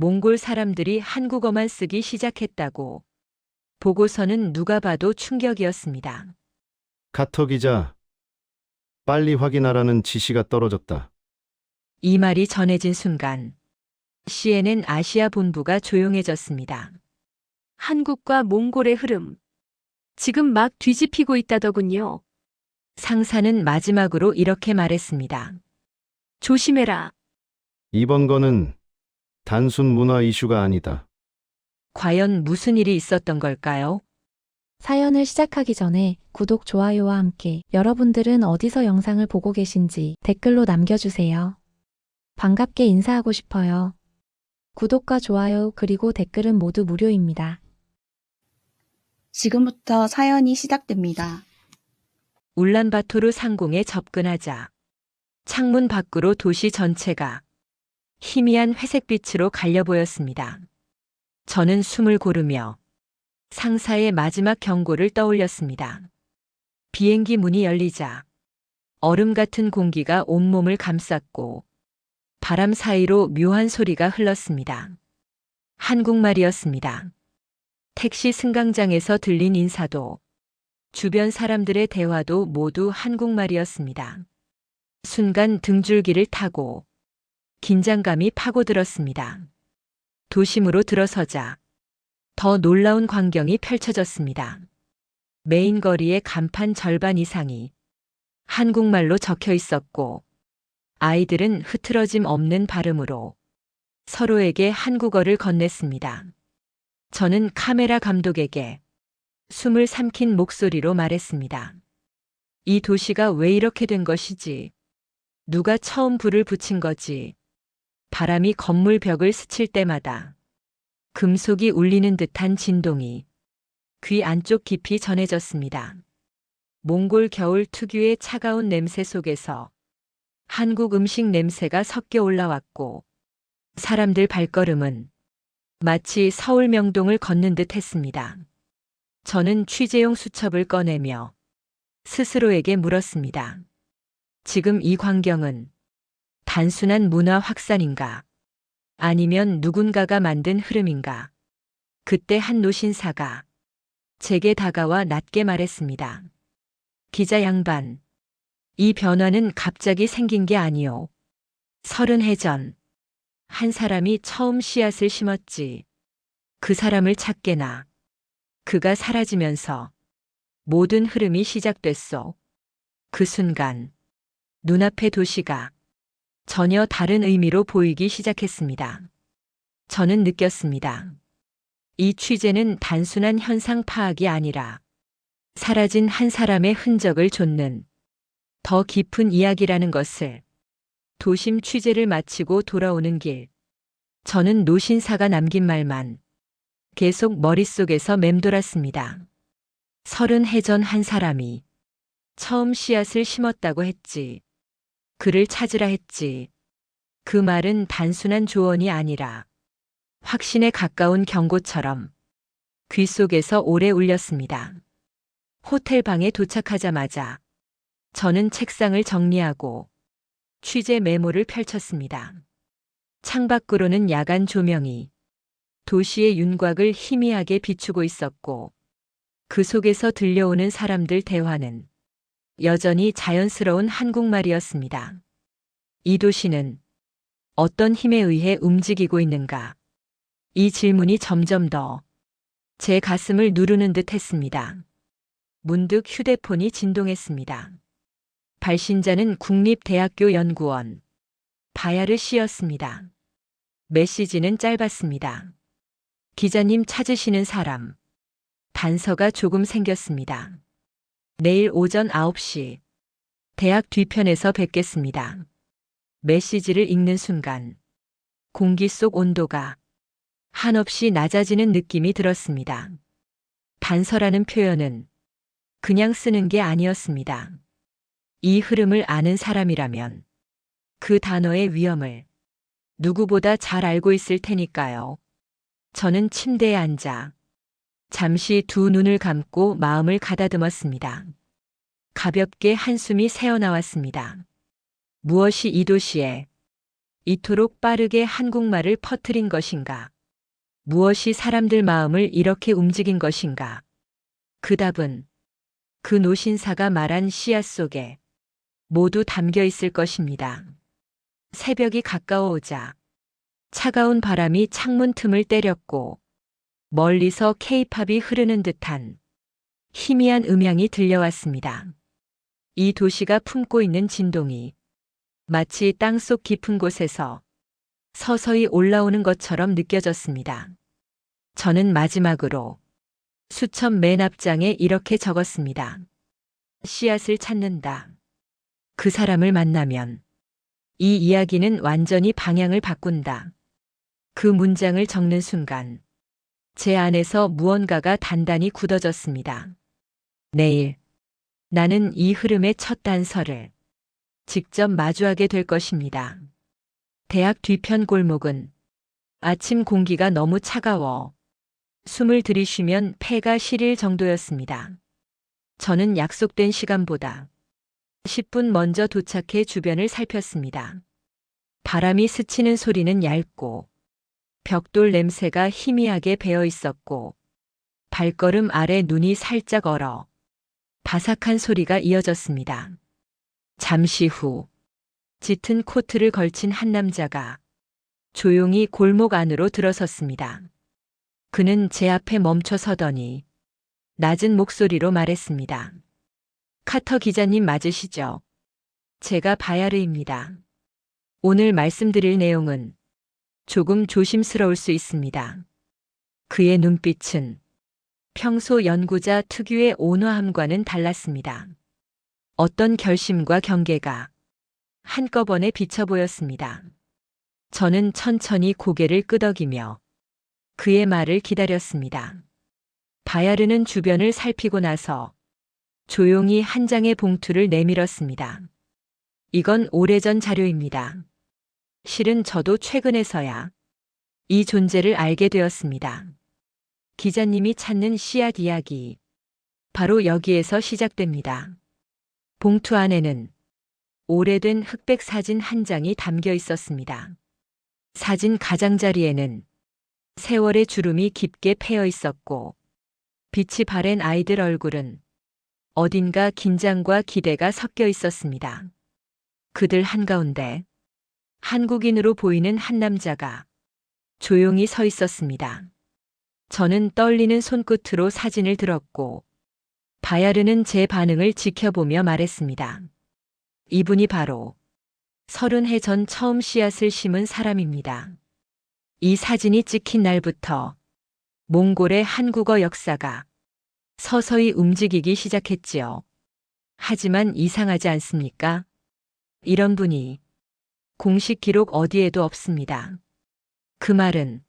몽골 사람들이 한국어만 쓰기 시작했다고. 보고서는 누가 봐도 충격이었습니다. 카터 기자, 빨리 확인하라는 지시가 떨어졌다. 이 말이 전해진 순간 CNN 아시아 본부가 조용해졌습니다. 한국과 몽골의 흐름. 지금 막 뒤집히고 있다더군요. 상사는 마지막으로 이렇게 말했습니다. 조심해라. 이번 거는 단순 문화 이슈가 아니다. 과연 무슨 일이 있었던 걸까요? 사연을 시작하기 전에 구독, 좋아요와 함께 여러분들은 어디서 영상을 보고 계신지 댓글로 남겨주세요. 반갑게 인사하고 싶어요. 구독과 좋아요 그리고 댓글은 모두 무료입니다. 지금부터 사연이 시작됩니다. 울란바토르 상공에 접근하자 창문 밖으로 도시 전체가 희미한 회색빛으로 갈려 보였습니다. 저는 숨을 고르며 상사의 마지막 경고를 떠올렸습니다. 비행기 문이 열리자 얼음 같은 공기가 온몸을 감쌌고 바람 사이로 묘한 소리가 흘렀습니다. 한국말이었습니다. 택시 승강장에서 들린 인사도 주변 사람들의 대화도 모두 한국말이었습니다. 순간 등줄기를 타고 긴장감이 파고들었습니다. 도심으로 들어서자 더 놀라운 광경이 펼쳐졌습니다. 메인 거리의 간판 절반 이상이 한국말로 적혀 있었고 아이들은 흐트러짐 없는 발음으로 서로에게 한국어를 건넸습니다. 저는 카메라 감독에게 숨을 삼킨 목소리로 말했습니다. 이 도시가 왜 이렇게 된 것이지? 누가 처음 불을 붙인 거지? 바람이 건물 벽을 스칠 때마다 금속이 울리는 듯한 진동이 귀 안쪽 깊이 전해졌습니다. 몽골 겨울 특유의 차가운 냄새 속에서 한국 음식 냄새가 섞여 올라왔고 사람들 발걸음은 마치 서울 명동을 걷는 듯 했습니다. 저는 취재용 수첩을 꺼내며 스스로에게 물었습니다. 지금 이 광경은 단순한 문화 확산인가? 아니면 누군가가 만든 흐름인가? 그때 한 노신사가 제게 다가와 낮게 말했습니다. 기자 양반, 이 변화는 갑자기 생긴 게 아니오. 30해 전 한 사람이 처음 씨앗을 심었지. 그 사람을 찾게나. 그가 사라지면서 모든 흐름이 시작됐소. 그 순간 눈앞의 도시가 전혀 다른 의미로 보이기 시작했습니다. 저는 느꼈습니다. 이 취재는 단순한 현상 파악이 아니라 사라진 한 사람의 흔적을 좇는 더 깊은 이야기라는 것을. 도심 취재를 마치고 돌아오는 길, 저는 노신사가 남긴 말만 계속 머릿속에서 맴돌았습니다. 30해 전 한 사람이 처음 씨앗을 심었다고 했지. 그를 찾으라 했지. 그 말은 단순한 조언이 아니라 확신에 가까운 경고처럼 귀 속에서 오래 울렸습니다. 호텔 방에 도착하자마자 저는 책상을 정리하고 취재 메모를 펼쳤습니다. 창밖으로는 야간 조명이 도시의 윤곽을 희미하게 비추고 있었고 그 속에서 들려오는 사람들 대화는 여전히 자연스러운 한국말이었습니다. 이 도시는 어떤 힘에 의해 움직이고 있는가? 이 질문이 점점 더 제 가슴을 누르는 듯 했습니다. 문득 휴대폰이 진동했습니다. 발신자는 국립대학교 연구원 바야르 씨였습니다. 메시지는 짧았습니다. 기자님 찾으시는 사람. 단서가 조금 생겼습니다. 내일 오전 9시 대학 뒤편에서 뵙겠습니다. 메시지를 읽는 순간 공기 속 온도가 한없이 낮아지는 느낌이 들었습니다. 단서라는 표현은 그냥 쓰는 게 아니었습니다. 이 흐름을 아는 사람이라면 그 단어의 위험을 누구보다 잘 알고 있을 테니까요. 저는 침대에 앉아 잠시 두 눈을 감고 마음을 가다듬었습니다. 가볍게 한숨이 새어나왔습니다. 무엇이 이 도시에 이토록 빠르게 한국말을 퍼뜨린 것인가? 무엇이 사람들 마음을 이렇게 움직인 것인가? 그 답은 그 노신사가 말한 씨앗 속에 모두 담겨 있을 것입니다. 새벽이 가까워오자 차가운 바람이 창문 틈을 때렸고 멀리서 케이팝이 흐르는 듯한 희미한 음향이 들려왔습니다. 이 도시가 품고 있는 진동이 마치 땅속 깊은 곳에서 서서히 올라오는 것처럼 느껴졌습니다. 저는 마지막으로 수첩 맨 앞장에 이렇게 적었습니다. 씨앗을 찾는다. 그 사람을 만나면 이 이야기는 완전히 방향을 바꾼다. 그 문장을 적는 순간 제 안에서 무언가가 단단히 굳어졌습니다. 내일 나는 이 흐름의 첫 단서를 직접 마주하게 될 것입니다. 대학 뒤편 골목은 아침 공기가 너무 차가워 숨을 들이쉬면 폐가 시릴 정도였습니다. 저는 약속된 시간보다 10분 먼저 도착해 주변을 살폈습니다. 바람이 스치는 소리는 얇고 벽돌 냄새가 희미하게 배어 있었고 발걸음 아래 눈이 살짝 얼어 바삭한 소리가 이어졌습니다. 잠시 후 짙은 코트를 걸친 한 남자가 조용히 골목 안으로 들어섰습니다. 그는 제 앞에 멈춰 서더니 낮은 목소리로 말했습니다. 카터 기자님 맞으시죠? 제가 바야르입니다. 오늘 말씀드릴 내용은 조금 조심스러울 수 있습니다. 그의 눈빛은 평소 연구자 특유의 온화함과는 달랐습니다. 어떤 결심과 경계가 한꺼번에 비쳐 보였습니다. 저는 천천히 고개를 끄덕이며 그의 말을 기다렸습니다. 바야르는 주변을 살피고 나서 조용히 한 장의 봉투를 내밀었습니다. 이건 오래전 자료입니다. 실은 저도 최근에서야 이 존재를 알게 되었습니다. 기자님이 찾는 씨앗 이야기. 바로 여기에서 시작됩니다. 봉투 안에는 오래된 흑백 사진 한 장이 담겨 있었습니다. 사진 가장자리에는 세월의 주름이 깊게 패여 있었고 빛이 바랜 아이들 얼굴은 어딘가 긴장과 기대가 섞여 있었습니다. 그들 한가운데 한국인으로 보이는 한 남자가 조용히 서 있었습니다. 저는 떨리는 손끝으로 사진을 들었고 바야르는 제 반응을 지켜보며 말했습니다. 이분이 바로 30해 전 처음 씨앗을 심은 사람입니다. 이 사진이 찍힌 날부터 몽골의 한국어 역사가 서서히 움직이기 시작했지요. 하지만 이상하지 않습니까? 이런 분이 공식 기록 어디에도 없습니다. 그 말은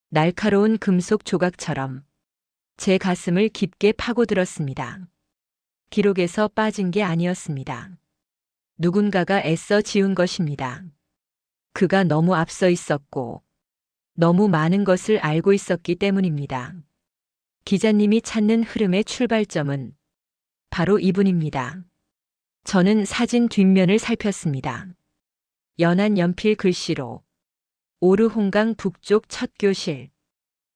날카로운 금속 조각처럼 제 가슴을 깊게 파고들었습니다. 기록에서 빠진 게 아니었습니다. 누군가가 애써 지운 것입니다. 그가 너무 앞서 있었고 너무 많은 것을 알고 있었기 때문입니다. 기자님이 찾는 흐름의 출발점은 바로 이분입니다. 저는 사진 뒷면을 살폈습니다. 연한 연필 글씨로 오르홍강 북쪽 첫 교실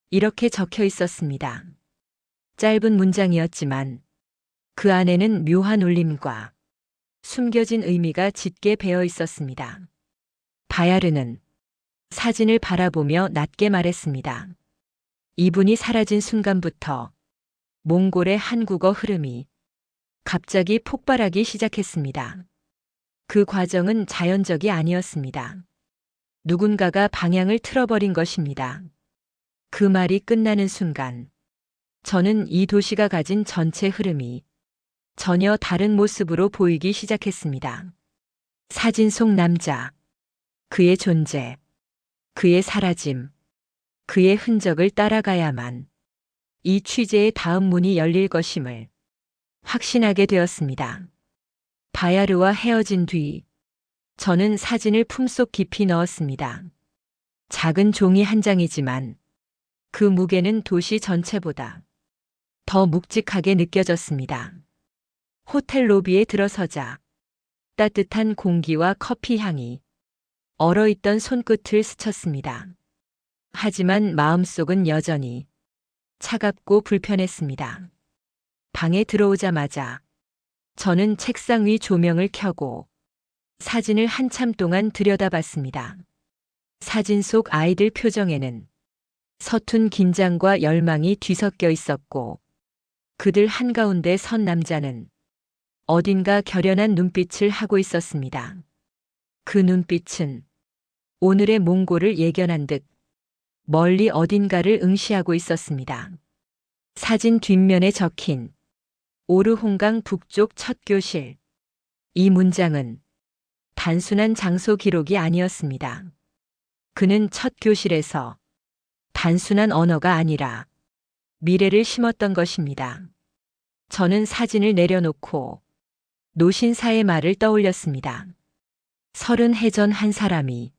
이렇게 적혀 있었습니다. 짧은 문장이었지만 그 안에는 묘한 울림과 숨겨진 의미가 짙게 배어 있었습니다. 바야르는 사진을 바라보며 낮게 말했습니다. 이분이 사라진 순간부터 몽골의 한국어 흐름이 갑자기 폭발하기 시작했습니다. 그 과정은 자연적이 아니었습니다. 누군가가 방향을 틀어버린 것입니다. 그 말이 끝나는 순간 저는 이 도시가 가진 전체 흐름이 전혀 다른 모습으로 보이기 시작했습니다. 사진 속 남자, 그의 존재, 그의 사라짐, 그의 흔적을 따라가야만 이 취재의 다음 문이 열릴 것임을 확신하게 되었습니다. 바야르와 헤어진 뒤 저는 사진을 품속 깊이 넣었습니다. 작은 종이 한 장이지만 그 무게는 도시 전체보다 더 묵직하게 느껴졌습니다. 호텔 로비에 들어서자 따뜻한 공기와 커피 향이 얼어있던 손끝을 스쳤습니다. 하지만 마음속은 여전히 차갑고 불편했습니다. 방에 들어오자마자 저는 책상 위 조명을 켜고 사진을 한참 동안 들여다봤습니다. 사진 속 아이들 표정에는 서툰 긴장과 열망이 뒤섞여 있었고 그들 한가운데 선 남자는 어딘가 결연한 눈빛을 하고 있었습니다. 그 눈빛은 오늘의 몽골을 예견한 듯 멀리 어딘가를 응시하고 있었습니다. 사진 뒷면에 적힌 오르홍강 북쪽 첫 교실. 이 문장은 단순한 장소 기록이 아니었습니다. 그는 첫 교실에서 단순한 언어가 아니라 미래를 심었던 것입니다. 저는 사진을 내려놓고 노신사의 말을 떠올렸습니다. 30해 전 한 사람이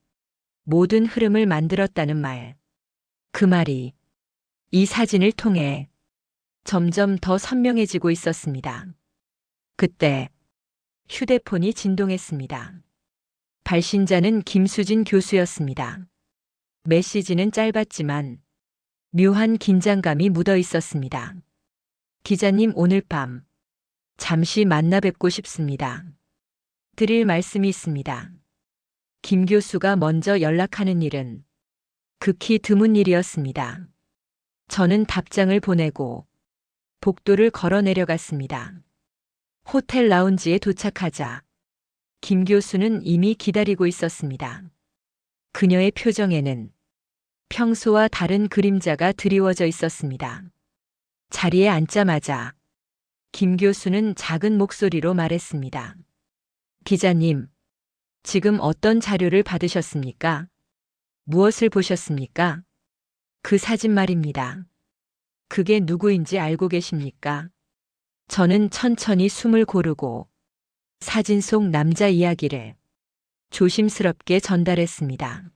모든 흐름을 만들었다는 말. 그 말이 이 사진을 통해 점점 더 선명해지고 있었습니다. 그때 휴대폰이 진동했습니다. 발신자는 김수진 교수였습니다. 메시지는 짧았지만 묘한 긴장감이 묻어 있었습니다. 기자님, 오늘 밤 잠시 만나 뵙고 싶습니다. 드릴 말씀이 있습니다. 김 교수가 먼저 연락하는 일은 극히 드문 일이었습니다. 저는 답장을 보내고 복도를 걸어 내려갔습니다. 호텔 라운지에 도착하자 김 교수는 이미 기다리고 있었습니다. 그녀의 표정에는 평소와 다른 그림자가 드리워져 있었습니다. 자리에 앉자마자 김 교수는 작은 목소리로 말했습니다. 기자님, 지금 어떤 자료를 받으셨습니까? 무엇을 보셨습니까? 그 사진 말입니다. 그게 누구인지 알고 계십니까? 저는 천천히 숨을 고르고 사진 속 남자 이야기를 조심스럽게 전달했습니다.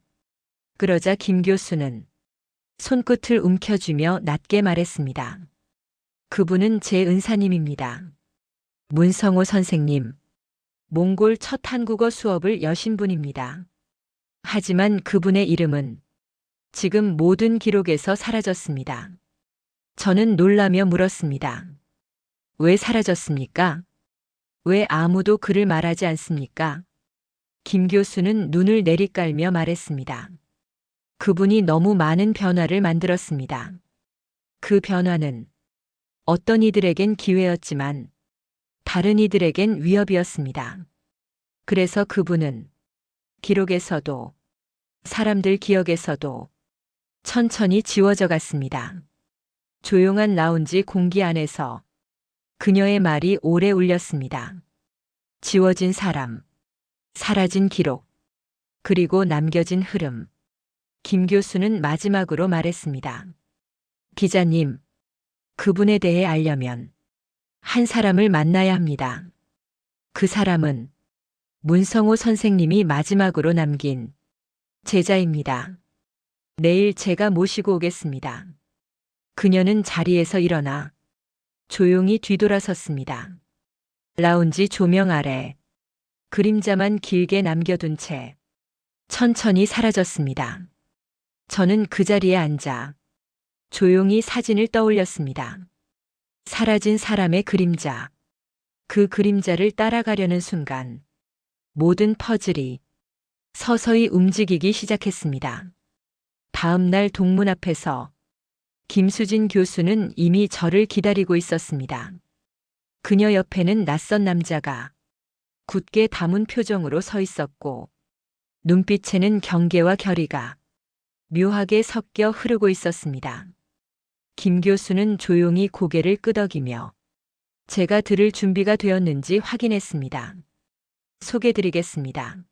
그러자 김 교수는 손끝을 움켜쥐며 낮게 말했습니다. 그분은 제 은사님입니다. 문성호 선생님, 몽골 첫 한국어 수업을 여신 분입니다. 하지만 그분의 이름은 지금 모든 기록에서 사라졌습니다. 저는 놀라며 물었습니다. 왜 사라졌습니까? 왜 아무도 그를 말하지 않습니까? 김 교수는 눈을 내리깔며 말했습니다. 그분이 너무 많은 변화를 만들었습니다. 그 변화는 어떤 이들에겐 기회였지만 다른 이들에겐 위협이었습니다. 그래서 그분은 기록에서도 사람들 기억에서도 천천히 지워져 갔습니다. 조용한 라운지 공기 안에서 그녀의 말이 오래 울렸습니다. 지워진 사람, 사라진 기록, 그리고 남겨진 흐름. 김 교수는 마지막으로 말했습니다. 기자님, 그분에 대해 알려면 한 사람을 만나야 합니다. 그 사람은 문성호 선생님이 마지막으로 남긴 제자입니다. 내일 제가 모시고 오겠습니다. 그녀는 자리에서 일어나 조용히 뒤돌아섰습니다. 라운지 조명 아래 그림자만 길게 남겨둔 채 천천히 사라졌습니다. 저는 그 자리에 앉아 조용히 사진을 떠올렸습니다. 사라진 사람의 그림자. 그 그림자를 따라가려는 순간 모든 퍼즐이 서서히 움직이기 시작했습니다. 다음 날 동문 앞에서 김수진 교수는 이미 저를 기다리고 있었습니다. 그녀 옆에는 낯선 남자가 굳게 담은 표정으로 서 있었고 눈빛에는 경계와 결의가 묘하게 섞여 흐르고 있었습니다. 김 교수는 조용히 고개를 끄덕이며 제가 들을 준비가 되었는지 확인했습니다. 소개드리겠습니다.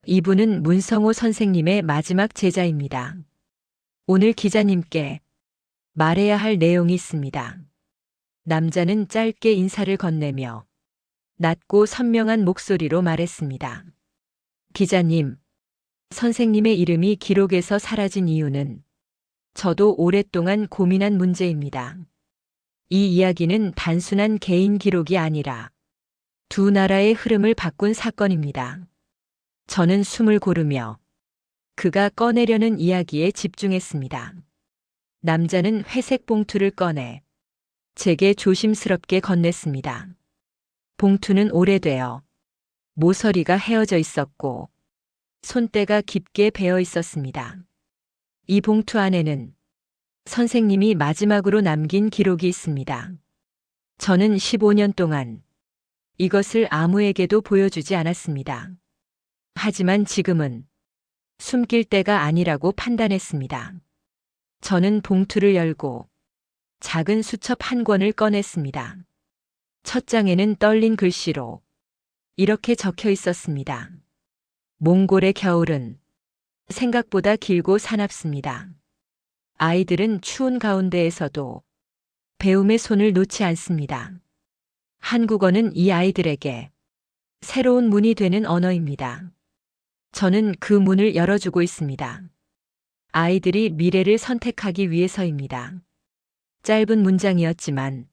이분은 문성호 선생님의 마지막 제자입니다. 오늘 기자님께 말해야 할 내용이 있습니다. 남자는 짧게 인사를 건네며 낮고 선명한 목소리로 말했습니다. 기자님, 선생님의 이름이 기록에서 사라진 이유는 저도 오랫동안 고민한 문제입니다. 이 이야기는 단순한 개인 기록이 아니라 두 나라의 흐름을 바꾼 사건입니다. 저는 숨을 고르며 그가 꺼내려는 이야기에 집중했습니다. 남자는 회색 봉투를 꺼내 제게 조심스럽게 건넸습니다. 봉투는 오래되어 모서리가 헤어져 있었고 손때가 깊게 베어 있었습니다. 이 봉투 안에는 선생님이 마지막으로 남긴 기록이 있습니다. 저는 15년 동안 이것을 아무에게도 보여주지 않았습니다. 하지만 지금은 숨길 때가 아니라고 판단했습니다. 저는 봉투를 열고 작은 수첩 한 권을 꺼냈습니다. 첫 장에는 떨린 글씨로 이렇게 적혀 있었습니다. 몽골의 겨울은 생각보다 길고 사납습니다. 아이들은 추운 가운데에서도 배움의 손을 놓지 않습니다. 한국어는 이 아이들에게 새로운 문이 되는 언어입니다. 저는 그 문을 열어주고 있습니다. 아이들이 미래를 선택하기 위해서입니다. 짧은 문장이었지만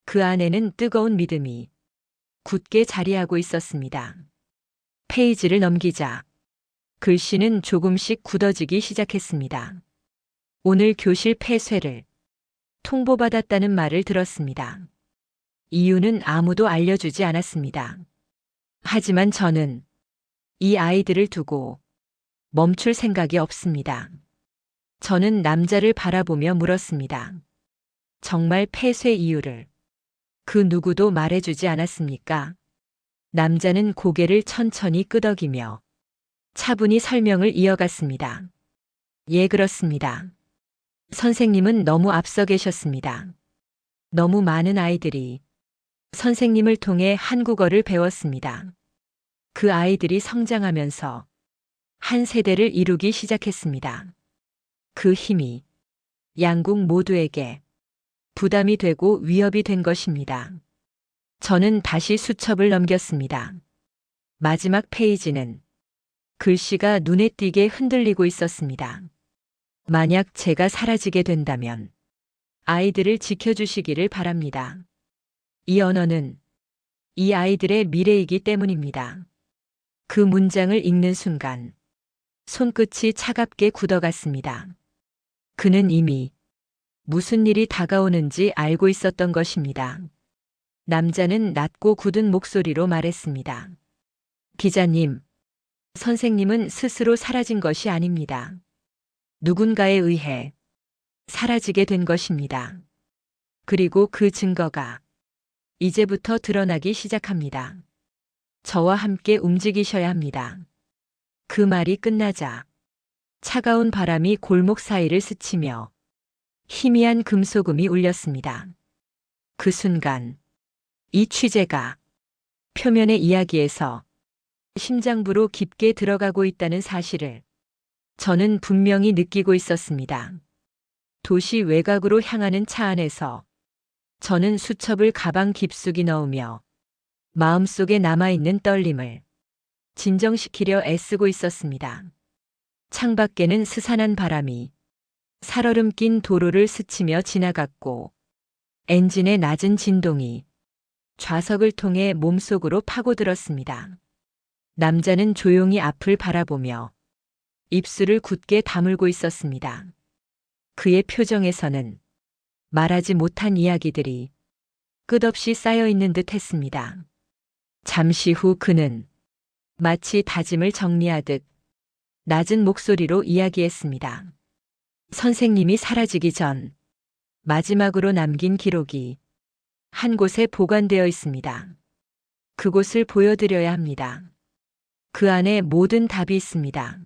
그 안에는 뜨거운 믿음이 굳게 자리하고 있었습니다. 페이지를 넘기자 글씨는 조금씩 굳어지기 시작했습니다. 오늘 교실 폐쇄를 통보받았다는 말을 들었습니다. 이유는 아무도 알려주지 않았습니다. 하지만 저는 이 아이들을 두고 멈출 생각이 없습니다. 저는 남자를 바라보며 물었습니다. 정말 폐쇄 이유를 그 누구도 말해주지 않았습니까? 남자는 고개를 천천히 끄덕이며 차분히 설명을 이어갔습니다. 예, 그렇습니다. 선생님은 너무 앞서 계셨습니다. 너무 많은 아이들이 선생님을 통해 한국어를 배웠습니다. 그 아이들이 성장하면서 한 세대를 이루기 시작했습니다. 그 힘이 양국 모두에게 부담이 되고 위협이 된 것입니다. 저는 다시 수첩을 넘겼습니다. 마지막 페이지는 글씨가 눈에 띄게 흔들리고 있었습니다. 만약 제가 사라지게 된다면 아이들을 지켜주시기를 바랍니다. 이 언어는 이 아이들의 미래이기 때문입니다. 그 문장을 읽는 순간 손끝이 차갑게 굳어갔습니다. 그는 이미 무슨 일이 다가오는지 알고 있었던 것입니다. 남자는 낮고 굳은 목소리로 말했습니다. 기자님, 선생님은 스스로 사라진 것이 아닙니다. 누군가에 의해 사라지게 된 것입니다. 그리고 그 증거가 이제부터 드러나기 시작합니다. 저와 함께 움직이셔야 합니다. 그 말이 끝나자 차가운 바람이 골목 사이를 스치며 희미한 금소금이 울렸습니다. 그 순간 이 취재가 표면의 이야기에서 심장부로 깊게 들어가고 있다는 사실을 저는 분명히 느끼고 있었습니다. 도시 외곽으로 향하는 차 안에서 저는 수첩을 가방 깊숙이 넣으며 마음속에 남아있는 떨림을 진정시키려 애쓰고 있었습니다. 창밖에는 스산한 바람이 살얼음 낀 도로를 스치며 지나갔고 엔진의 낮은 진동이 좌석을 통해 몸속으로 파고들었습니다. 남자는 조용히 앞을 바라보며 입술을 굳게 다물고 있었습니다. 그의 표정에서는 말하지 못한 이야기들이 끝없이 쌓여 있는 듯 했습니다. 잠시 후 그는 마치 다짐을 정리하듯 낮은 목소리로 이야기했습니다. 선생님이 사라지기 전 마지막으로 남긴 기록이 한 곳에 보관되어 있습니다. 그곳을 보여드려야 합니다. 그 안에 모든 답이 있습니다.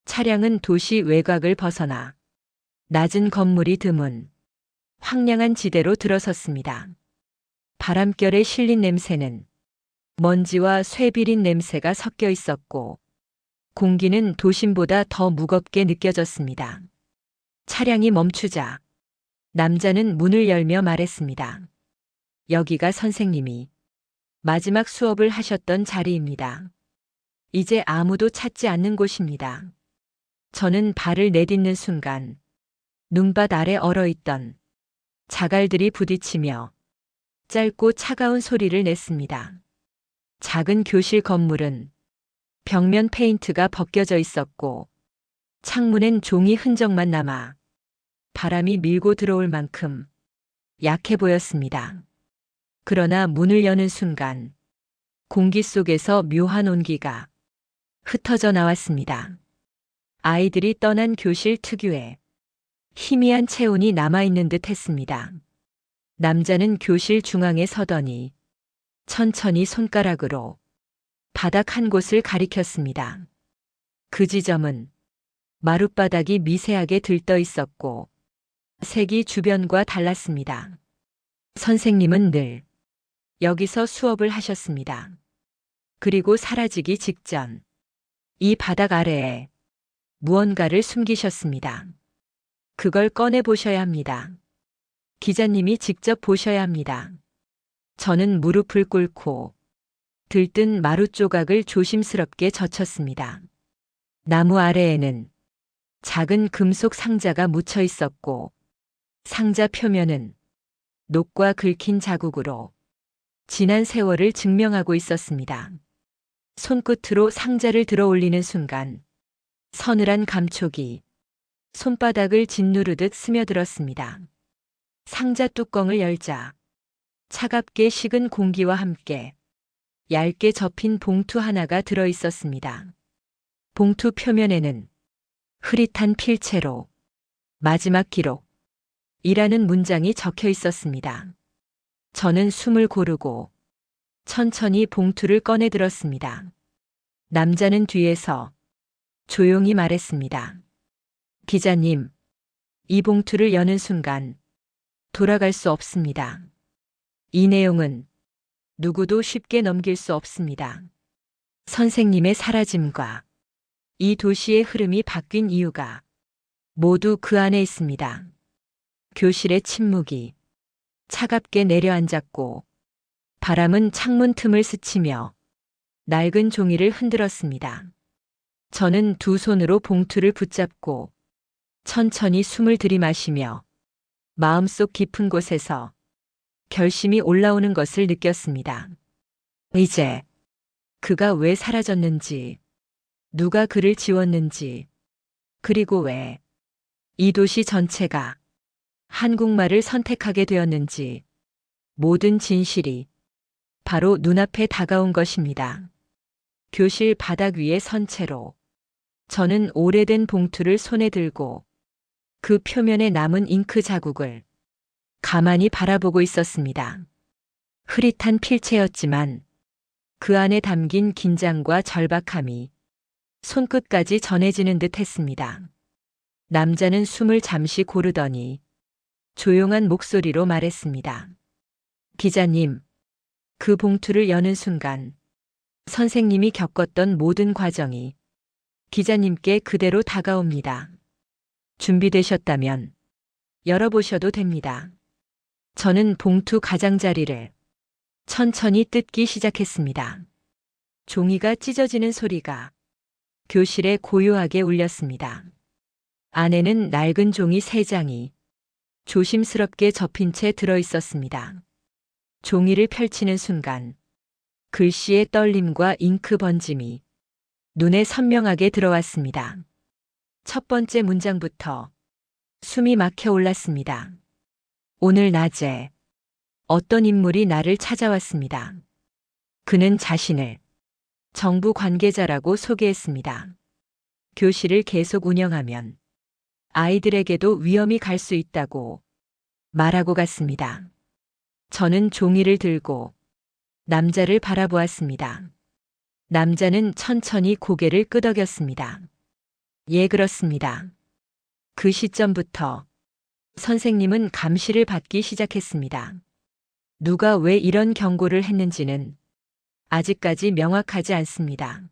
차량은 도시 외곽을 벗어나 낮은 건물이 드문 황량한 지대로 들어섰습니다. 바람결에 실린 냄새는 먼지와 쇠 비린 냄새가 섞여 있었고 공기는 도심보다 더 무겁게 느껴졌습니다. 차량이 멈추자 남자는 문을 열며 말했습니다. 여기가 선생님이 마지막 수업을 하셨던 자리입니다. 이제 아무도 찾지 않는 곳입니다. 저는 발을 내딛는 순간 눈밭 아래 얼어있던 자갈들이 부딪히며 짧고 차가운 소리를 냈습니다. 작은 교실 건물은 벽면 페인트가 벗겨져 있었고 창문엔 종이 흔적만 남아 바람이 밀고 들어올 만큼 약해 보였습니다. 그러나 문을 여는 순간 공기 속에서 묘한 온기가 흩어져 나왔습니다. 아이들이 떠난 교실 특유의 희미한 체온이 남아있는 듯 했습니다. 남자는 교실 중앙에 서더니 천천히 손가락으로 바닥 한 곳을 가리켰습니다. 그 지점은 마룻바닥이 미세하게 들떠 있었고 색이 주변과 달랐습니다. 선생님은 늘 여기서 수업을 하셨습니다. 그리고 사라지기 직전 이 바닥 아래에 무언가를 숨기셨습니다. 그걸 꺼내 보셔야 합니다. 기자님이 직접 보셔야 합니다. 저는 무릎을 꿇고 들뜬 마룻 조각을 조심스럽게 젖혔습니다. 나무 아래에는 작은 금속 상자가 묻혀 있었고 상자 표면은 녹과 긁힌 자국으로 지난 세월을 증명하고 있었습니다. 손끝으로 상자를 들어 올리는 순간 서늘한 감촉이 손바닥을 짓누르듯 스며들었습니다. 상자 뚜껑을 열자 차갑게 식은 공기와 함께 얇게 접힌 봉투 하나가 들어 있었습니다. 봉투 표면에는 흐릿한 필체로 마지막 기록이라는 문장이 적혀 있었습니다. 저는 숨을 고르고 천천히 봉투를 꺼내 들었습니다. 남자는 뒤에서 조용히 말했습니다. 기자님, 이 봉투를 여는 순간 돌아갈 수 없습니다. 이 내용은 누구도 쉽게 넘길 수 없습니다. 선생님의 사라짐과 이 도시의 흐름이 바뀐 이유가 모두 그 안에 있습니다. 교실의 침묵이 차갑게 내려앉았고 바람은 창문 틈을 스치며 낡은 종이를 흔들었습니다. 저는 두 손으로 봉투를 붙잡고 천천히 숨을 들이마시며 마음속 깊은 곳에서 결심이 올라오는 것을 느꼈습니다. 이제 그가 왜 사라졌는지, 누가 그를 지웠는지, 그리고 왜 이 도시 전체가 한국말을 선택하게 되었는지 모든 진실이 바로 눈앞에 다가온 것입니다. 교실 바닥 위에 선 채로 저는 오래된 봉투를 손에 들고 그 표면에 남은 잉크 자국을 가만히 바라보고 있었습니다. 흐릿한 필체였지만 그 안에 담긴 긴장과 절박함이 손끝까지 전해지는 듯 했습니다. 남자는 숨을 잠시 고르더니 조용한 목소리로 말했습니다. 기자님, 그 봉투를 여는 순간 선생님이 겪었던 모든 과정이 기자님께 그대로 다가옵니다. 준비되셨다면 열어보셔도 됩니다. 저는 봉투 가장자리를 천천히 뜯기 시작했습니다. 종이가 찢어지는 소리가 교실에 고요하게 울렸습니다. 안에는 낡은 종이 3장이 조심스럽게 접힌 채 들어 있었습니다. 종이를 펼치는 순간 글씨의 떨림과 잉크 번짐이 눈에 선명하게 들어왔습니다. 첫 번째 문장부터 숨이 막혀 올랐습니다. 오늘 낮에 어떤 인물이 나를 찾아왔습니다. 그는 자신을 정부 관계자라고 소개했습니다. 교실을 계속 운영하면 아이들에게도 위험이 갈 수 있다고 말하고 갔습니다. 저는 종이를 들고 남자를 바라보았습니다. 남자는 천천히 고개를 끄덕였습니다. 예, 그렇습니다. 그 시점부터 선생님은 감시를 받기 시작했습니다. 누가 왜 이런 경고를 했는지는 아직까지 명확하지 않습니다.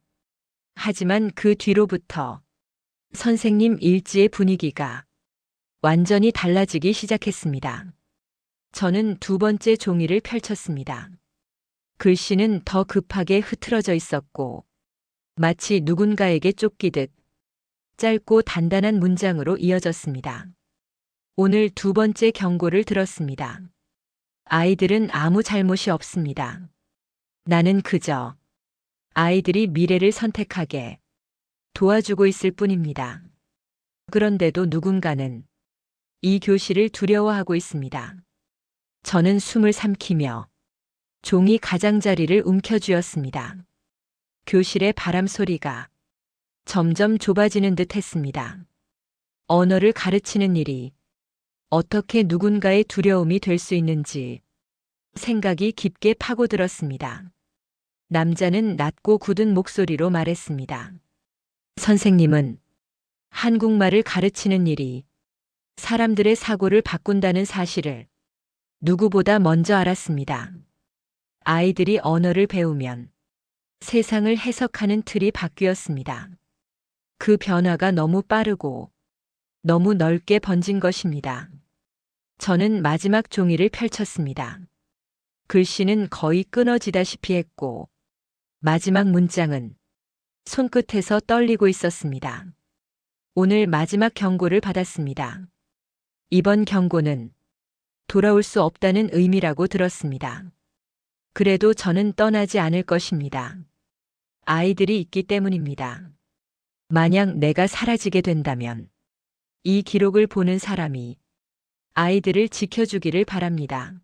하지만 그 뒤로부터 선생님 일지의 분위기가 완전히 달라지기 시작했습니다. 저는 두 번째 종이를 펼쳤습니다. 글씨는 더 급하게 흐트러져 있었고 마치 누군가에게 쫓기듯 짧고 단단한 문장으로 이어졌습니다. 오늘 두 번째 경고를 들었습니다. 아이들은 아무 잘못이 없습니다. 나는 그저 아이들이 미래를 선택하게 도와주고 있을 뿐입니다. 그런데도 누군가는 이 교실을 두려워하고 있습니다. 저는 숨을 삼키며 종이 가장자리를 움켜쥐었습니다. 교실의 바람 소리가 점점 좁아지는 듯 했습니다. 언어를 가르치는 일이 어떻게 누군가의 두려움이 될 수 있는지 생각이 깊게 파고들었습니다. 남자는 낮고 굳은 목소리로 말했습니다. 선생님은 한국말을 가르치는 일이 사람들의 사고를 바꾼다는 사실을 누구보다 먼저 알았습니다. 아이들이 언어를 배우면 세상을 해석하는 틀이 바뀌었습니다. 그 변화가 너무 빠르고 너무 넓게 번진 것입니다. 저는 마지막 종이를 펼쳤습니다. 글씨는 거의 끊어지다시피 했고 마지막 문장은 손끝에서 떨리고 있었습니다. 오늘 마지막 경고를 받았습니다. 이번 경고는 돌아올 수 없다는 의미라고 들었습니다. 그래도 저는 떠나지 않을 것입니다. 아이들이 있기 때문입니다. 만약 내가 사라지게 된다면 이 기록을 보는 사람이 아이들을 지켜주기를 바랍니다.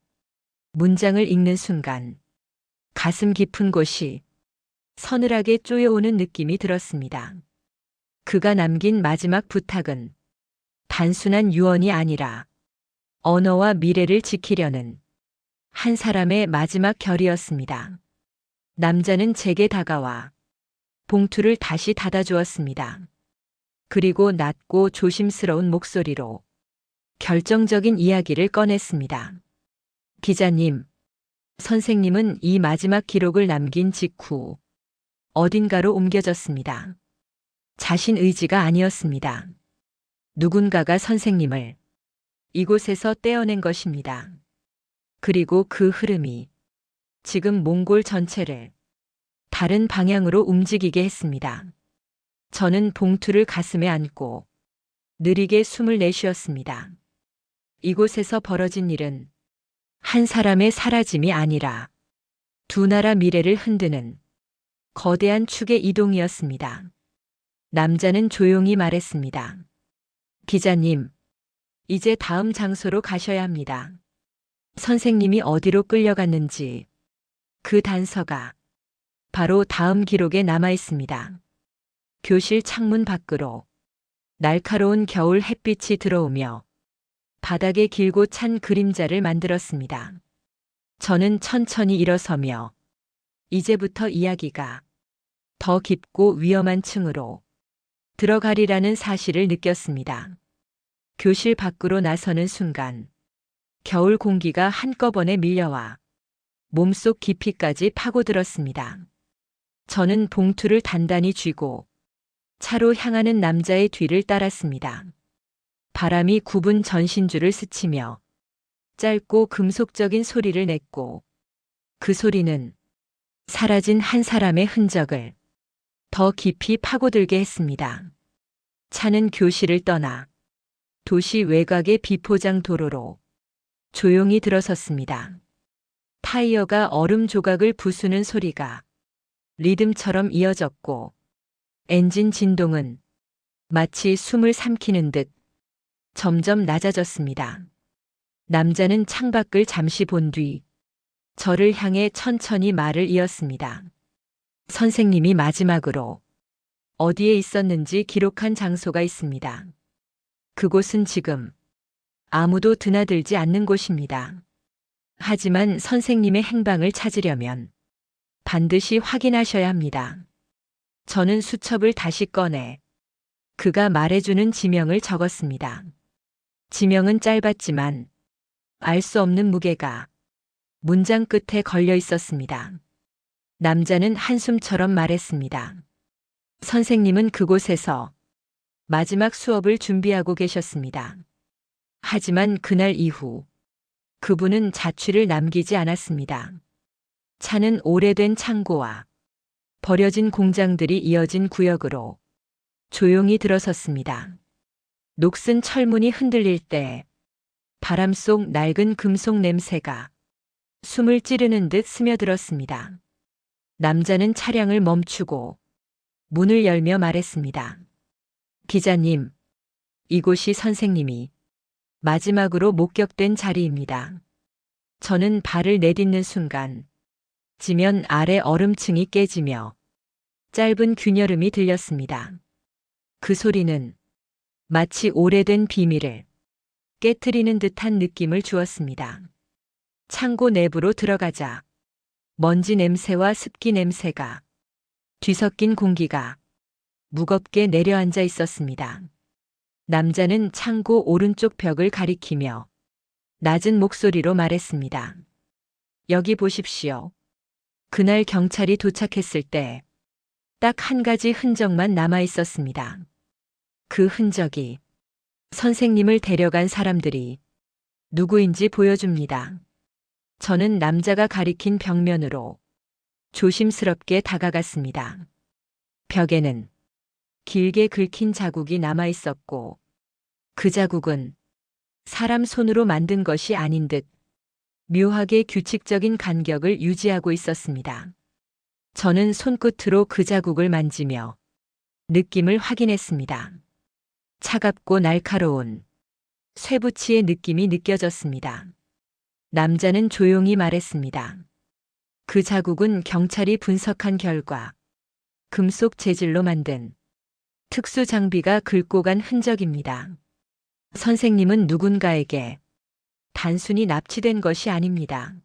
문장을 읽는 순간 가슴 깊은 곳이 서늘하게 쪼여오는 느낌이 들었습니다. 그가 남긴 마지막 부탁은 단순한 유언이 아니라 언어와 미래를 지키려는 한 사람의 마지막 결이었습니다. 남자는 제게 다가와 봉투를 다시 닫아주었습니다. 그리고 낮고 조심스러운 목소리로 결정적인 이야기를 꺼냈습니다. 기자님, 선생님은 이 마지막 기록을 남긴 직후 어딘가로 옮겨졌습니다. 자신 의지가 아니었습니다. 누군가가 선생님을 이곳에서 떼어낸 것입니다. 그리고 그 흐름이 지금 몽골 전체를 다른 방향으로 움직이게 했습니다. 저는 봉투를 가슴에 안고 느리게 숨을 내쉬었습니다. 이곳에서 벌어진 일은 한 사람의 사라짐이 아니라 두 나라 미래를 흔드는 거대한 축의 이동이었습니다. 남자는 조용히 말했습니다. 기자님, 이제 다음 장소로 가셔야 합니다. 선생님이 어디로 끌려갔는지 그 단서가 바로 다음 기록에 남아 있습니다. 교실 창문 밖으로 날카로운 겨울 햇빛이 들어오며 바닥에 길고 찬 그림자를 만들었습니다. 저는 천천히 일어서며 이제부터 이야기가 더 깊고 위험한 층으로 들어가리라는 사실을 느꼈습니다. 교실 밖으로 나서는 순간 겨울 공기가 한꺼번에 밀려와 몸속 깊이까지 파고들었습니다. 저는 봉투를 단단히 쥐고 차로 향하는 남자의 뒤를 따랐습니다. 바람이 굽은 전신줄을 스치며 짧고 금속적인 소리를 냈고 그 소리는 사라진 한 사람의 흔적을 더 깊이 파고들게 했습니다. 차는 교실을 떠나 도시 외곽의 비포장 도로로 조용히 들어섰습니다. 타이어가 얼음 조각을 부수는 소리가 리듬처럼 이어졌고 엔진 진동은 마치 숨을 삼키는 듯 점점 낮아졌습니다. 남자는 창밖을 잠시 본 뒤 저를 향해 천천히 말을 이었습니다. 선생님이 마지막으로 어디에 있었는지 기록한 장소가 있습니다. 그곳은 지금 아무도 드나들지 않는 곳입니다. 하지만 선생님의 행방을 찾으려면 반드시 확인하셔야 합니다. 저는 수첩을 다시 꺼내 그가 말해주는 지명을 적었습니다. 지명은 짧았지만 알 수 없는 무게가 문장 끝에 걸려 있었습니다. 남자는 한숨처럼 말했습니다. 선생님은 그곳에서 마지막 수업을 준비하고 계셨습니다. 하지만 그날 이후 그분은 자취를 남기지 않았습니다. 차는 오래된 창고와 버려진 공장들이 이어진 구역으로 조용히 들어섰습니다. 녹슨 철문이 흔들릴 때 바람 속 낡은 금속 냄새가 숨을 찌르는 듯 스며들었습니다. 남자는 차량을 멈추고 문을 열며 말했습니다. 기자님, 이곳이 선생님이 마지막으로 목격된 자리입니다. 저는 발을 내딛는 순간 지면 아래 얼음층이 깨지며 짧은 균열음이 들렸습니다. 그 소리는 마치 오래된 비밀을 깨트리는 듯한 느낌을 주었습니다. 창고 내부로 들어가자 먼지 냄새와 습기 냄새가 뒤섞인 공기가 무겁게 내려앉아 있었습니다. 남자는 창고 오른쪽 벽을 가리키며 낮은 목소리로 말했습니다. 여기 보십시오. 그날 경찰이 도착했을 때 딱 한 가지 흔적만 남아 있었습니다. 그 흔적이 선생님을 데려간 사람들이 누구인지 보여줍니다. 저는 남자가 가리킨 벽면으로 조심스럽게 다가갔습니다. 벽에는 길게 긁힌 자국이 남아 있었고 그 자국은 사람 손으로 만든 것이 아닌 듯 묘하게 규칙적인 간격을 유지하고 있었습니다. 저는 손끝으로 그 자국을 만지며 느낌을 확인했습니다. 차갑고 날카로운 쇠붙이의 느낌이 느껴졌습니다. 남자는 조용히 말했습니다. 그 자국은 경찰이 분석한 결과 금속 재질로 만든 특수 장비가 긁고 간 흔적입니다. 선생님은 누군가에게 단순히 납치된 것이 아닙니다.